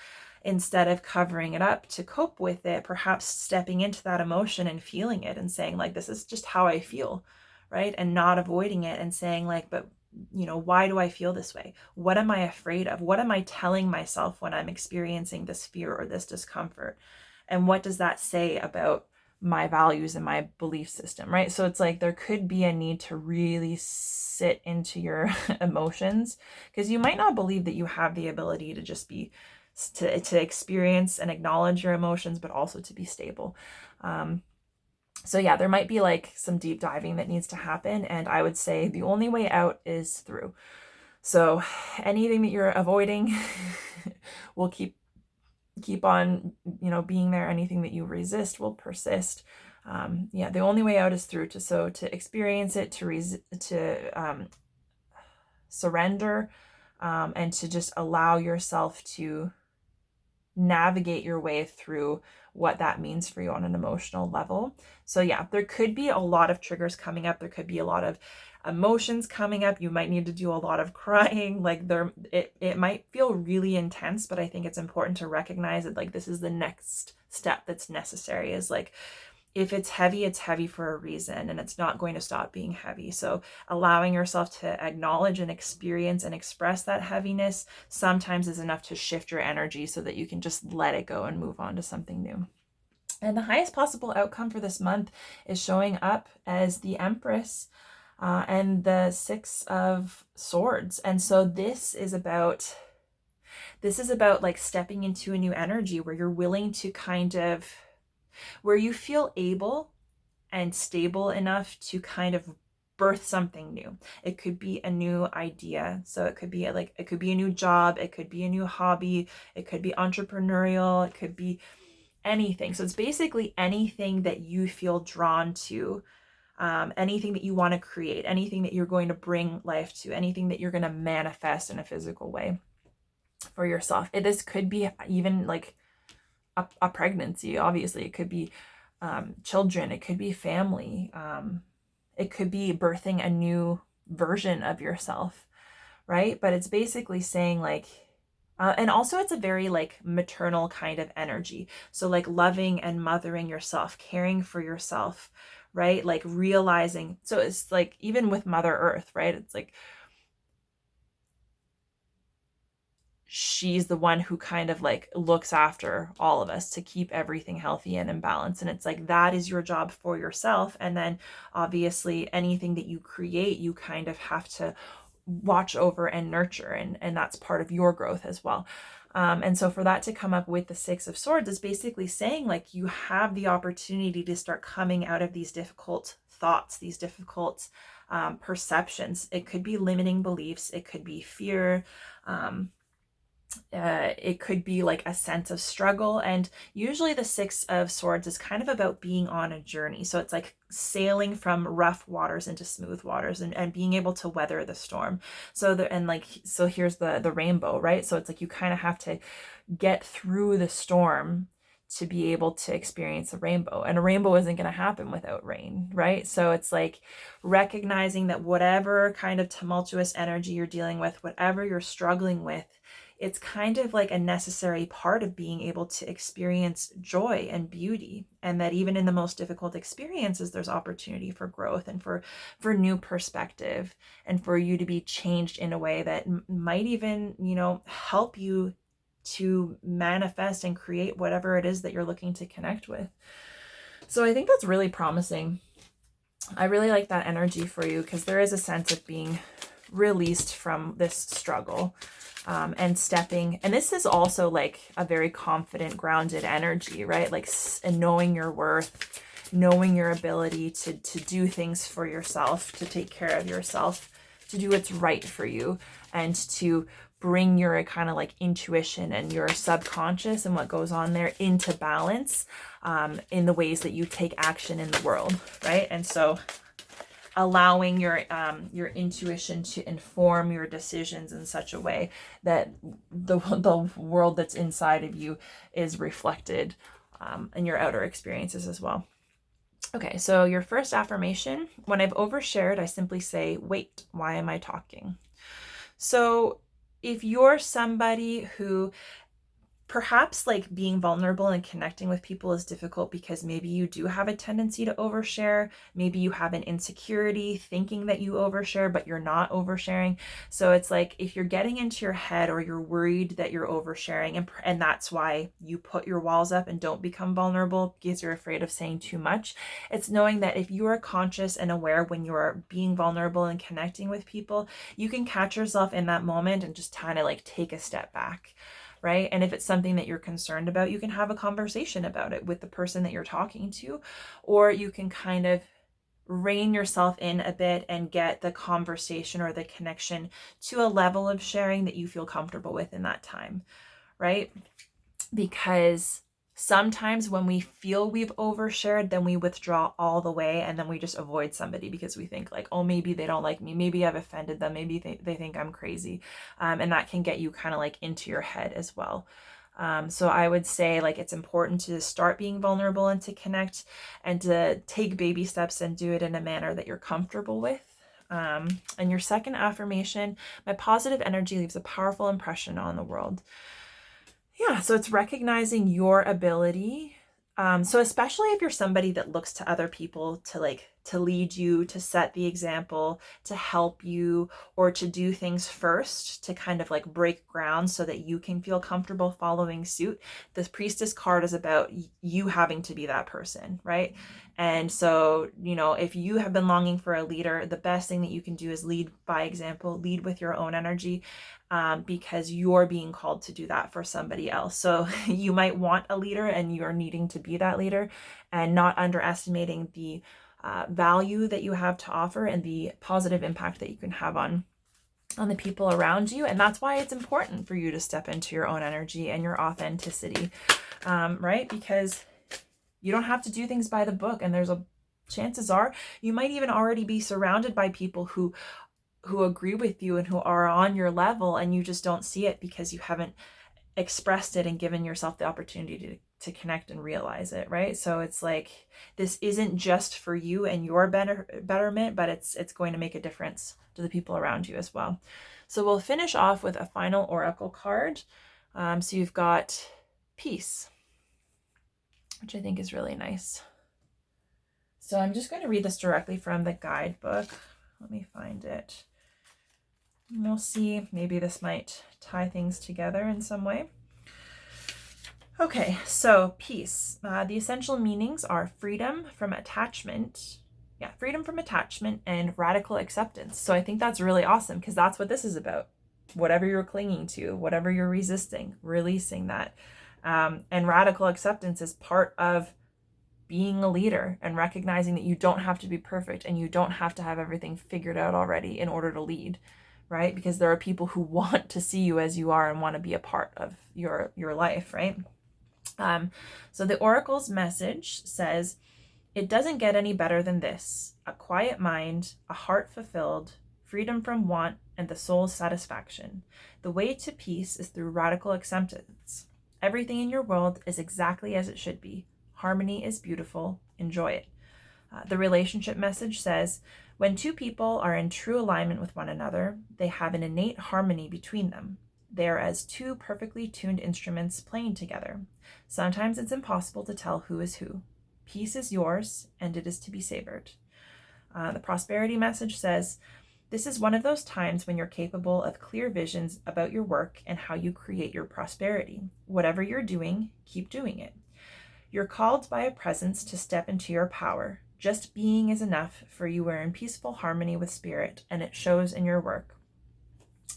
instead of covering it up to cope with it, perhaps stepping into that emotion and feeling it and saying like, this is just how I feel, right? And not avoiding it and saying like, but why do I feel this way? What am I afraid of? What am I telling myself when I'm experiencing this fear or this discomfort? And what does that say about my values and my belief system, right? So it's like there could be a need to really sit into your emotions, because you might not believe that you have the ability to just be to experience and acknowledge your emotions, but also to be stable. So yeah, there might be like some deep diving that needs to happen, and I would say the only way out is through. So anything that you're avoiding will keep on, being there. Anything that you resist will persist. The only way out is through. To experience it, to surrender, and to just allow yourself to navigate your way through what that means for you on an emotional level. So yeah, there could be a lot of triggers coming up. There could be a lot of emotions coming up. You might need to do a lot of crying. Like it might feel really intense, but I think it's important to recognize that like this is the next step that's necessary. Is like, if it's heavy for a reason, and it's not going to stop being heavy. So allowing yourself to acknowledge and experience and express that heaviness sometimes is enough to shift your energy so that you can just let it go and move on to something new. And the highest possible outcome for this month is showing up as the Empress and the Six of Swords. And so this is about like stepping into a new energy where you're willing to where you feel able and stable enough to kind of birth something new. It could be a new idea. So it could be a new job. It could be a new hobby. It could be entrepreneurial. It could be anything. So it's basically anything that you feel drawn to, anything that you want to create, anything that you're going to bring life to, anything that you're going to manifest in a physical way for yourself. This could be even like a pregnancy. Obviously it could be children, it could be family, it could be birthing a new version of yourself, right? But it's basically saying like, and also it's a very like maternal kind of energy. So like loving and mothering yourself, caring for yourself, right? Like realizing, so it's like even with Mother Earth, right? It's like she's the one who kind of like looks after all of us to keep everything healthy and in balance. And it's like, that is your job for yourself. And then obviously anything that you create, you kind of have to watch over and nurture. And that's part of your growth as well. And so for that to come up with the Six of Swords is basically saying like, you have the opportunity to start coming out of these difficult thoughts, these difficult perceptions. It could be limiting beliefs. It could be fear. It could be like a sense of struggle. And usually the Six of Swords is kind of about being on a journey. So it's like sailing from rough waters into smooth waters, and being able to weather the storm. So so here's the rainbow, right? So it's like you kind of have to get through the storm to be able to experience a rainbow. And a rainbow isn't going to happen without rain, right? So it's like recognizing that whatever kind of tumultuous energy you're dealing with, whatever you're struggling with, it's kind of like a necessary part of being able to experience joy and beauty. And that even in the most difficult experiences, there's opportunity for growth and for new perspective, and for you to be changed in a way that might even, help you to manifest and create whatever it is that you're looking to connect with. So I think that's really promising. I really like that energy for you, because there is a sense of being released from this struggle, and stepping. And this is also like a very confident, grounded energy, right? Like, and knowing your worth, knowing your ability to do things for yourself, to take care of yourself, to do what's right for you, and to bring your kind of like intuition and your subconscious and what goes on there into balance, in the ways that you take action in the world, right? And so allowing your intuition to inform your decisions in such a way that the world that's inside of you is reflected in your outer experiences as well. Okay, so your first affirmation: when I've overshared, I simply say, wait, why am I talking? So if you're somebody who perhaps like being vulnerable and connecting with people is difficult because maybe you do have a tendency to overshare. Maybe you have an insecurity thinking that you overshare, but you're not oversharing. So it's like, if you're getting into your head, or you're worried that you're oversharing, and that's why you put your walls up and don't become vulnerable because you're afraid of saying too much. It's knowing that if you are conscious and aware when you're being vulnerable and connecting with people, you can catch yourself in that moment and just kind of like take a step back. Right? And if it's something that you're concerned about, you can have a conversation about it with the person that you're talking to, or you can kind of rein yourself in a bit and get the conversation or the connection to a level of sharing that you feel comfortable with in that time, right? Because sometimes when we feel we've overshared, then we withdraw all the way, and then we just avoid somebody because we think like, oh, maybe they don't like me, maybe I've offended them, maybe they think I'm crazy, and that can get you kind of like into your head as well. So I would say like it's important to start being vulnerable and to connect, and to take baby steps and do it in a manner that you're comfortable with. And your second affirmation: my positive energy leaves a powerful impression on the world. Yeah, so it's recognizing your ability. So especially if you're somebody that looks to other people to lead you, to set the example, to help you, or to do things first, to kind of like break ground so that you can feel comfortable following suit. This Priestess card is about you having to be that person, right? And so, if you have been longing for a leader, the best thing that you can do is lead by example, lead with your own energy, because you're being called to do that for somebody else. So you might want a leader, and you're needing to be that leader, and not underestimating the value that you have to offer and the positive impact that you can have on the people around you. And that's why it's important for you to step into your own energy and your authenticity, right? Because you don't have to do things by the book, and chances are you might even already be surrounded by people who agree with you and who are on your level, and you just don't see it because you haven't expressed it and given yourself the opportunity to connect and realize it, right? So it's like, this isn't just for you and your betterment, but it's going to make a difference to the people around you as well. So we'll finish off with a final oracle card. So you've got peace, which I think is really nice. So I'm just going to read this directly from the guidebook. Let me find it. And we'll see, maybe this might tie things together in some way. Okay, so peace. The essential meanings are freedom from attachment. Yeah, freedom from attachment and radical acceptance. So I think that's really awesome, because that's what this is about. Whatever you're clinging to, whatever you're resisting, releasing that. And radical acceptance is part of being a leader, and recognizing that you don't have to be perfect and you don't have to have everything figured out already in order to lead, right? Because there are people who want to see you as you are and want to be a part of your life, right? So the Oracle's message says, it doesn't get any better than this: a quiet mind, a heart fulfilled, freedom from want, and the soul's satisfaction. The way to peace is through radical acceptance. Everything in your world is exactly as it should be. Harmony is beautiful. Enjoy it. The relationship message says, when two people are in true alignment with one another, they have an innate harmony between them. They are as two perfectly tuned instruments playing together. Sometimes it's impossible to tell who is who. Peace is yours, and it is to be savored. The prosperity message says, this is one of those times when you're capable of clear visions about your work and how you create your prosperity. Whatever you're doing, keep doing it. You're called by a presence to step into your power. Just being is enough, for you are in peaceful harmony with spirit, and it shows in your work.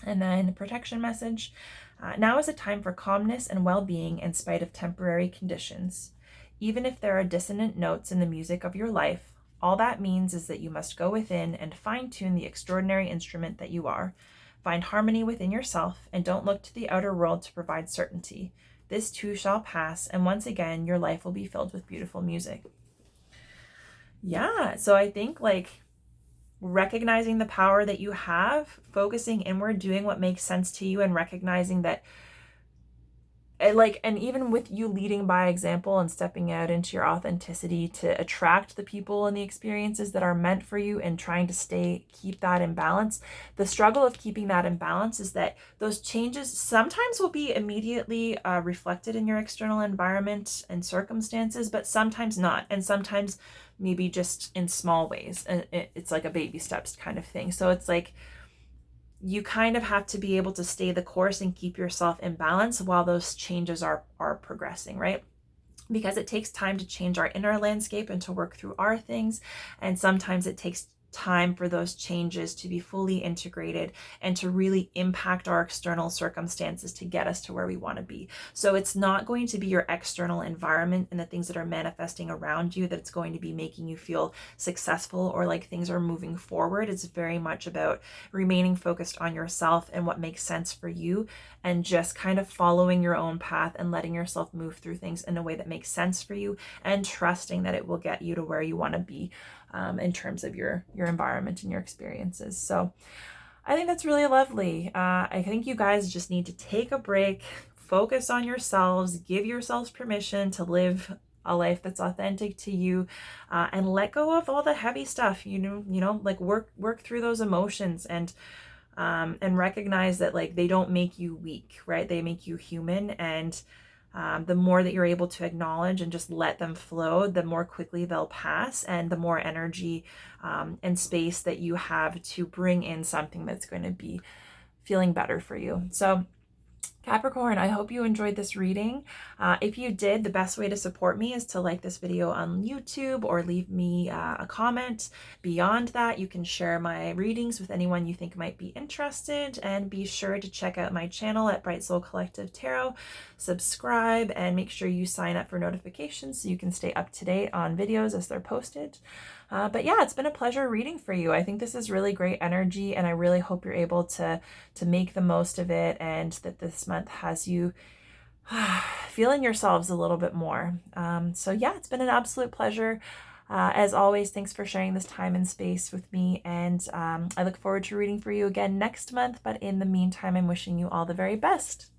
And then protection message, now is a time for calmness and well-being in spite of temporary conditions. Even if there are dissonant notes in the music of your life, all that means is that you must go within and fine-tune the extraordinary instrument that you are. Find harmony within yourself and don't look to the outer world to provide certainty. This too shall pass, and once again, your life will be filled with beautiful music. Yeah, so I think like recognizing the power that you have, focusing inward, doing what makes sense to you, and recognizing that and even with you leading by example and stepping out into your authenticity to attract the people and the experiences that are meant for you and trying to keep that in balance. The struggle of keeping that in balance is that those changes sometimes will be immediately reflected in your external environment and circumstances, but sometimes not. And sometimes maybe just in small ways. And it's like a baby steps kind of thing. So it's like, you kind of have to be able to stay the course and keep yourself in balance while those changes are progressing, right? Because it takes time to change our inner landscape and to work through our things. And sometimes it takes time for those changes to be fully integrated and to really impact our external circumstances to get us to where we want to be. So it's not going to be your external environment and the things that are manifesting around you that's going to be making you feel successful or like things are moving forward. It's very much about remaining focused on yourself and what makes sense for you, and just kind of following your own path and letting yourself move through things in a way that makes sense for you, and trusting that it will get you to where you want to be in terms of your environment and your experiences. So I think that's really lovely. I think you guys just need to take a break, focus on yourselves, give yourselves permission to live a life that's authentic to you, and let go of all the heavy stuff, like work through those emotions and recognize that like they don't make you weak, right? They make you human. And the more that you're able to acknowledge and just let them flow, the more quickly they'll pass, and the more energy and space that you have to bring in something that's going to be feeling better for you. So Capricorn, I hope you enjoyed this reading. If you did, the best way to support me is to like this video on YouTube or leave me a comment. Beyond that, you can share my readings with anyone you think might be interested, and be sure to check out my channel at Bright Soul Collective Tarot. Subscribe and make sure you sign up for notifications so you can stay up to date on videos as they're posted. But yeah, it's been a pleasure reading for you. I think this is really great energy, and I really hope you're able to make the most of it, and that this month has you feeling yourselves a little bit more. So yeah, it's been an absolute pleasure. As always, thanks for sharing this time and space with me, and I look forward to reading for you again next month. But in the meantime, I'm wishing you all the very best.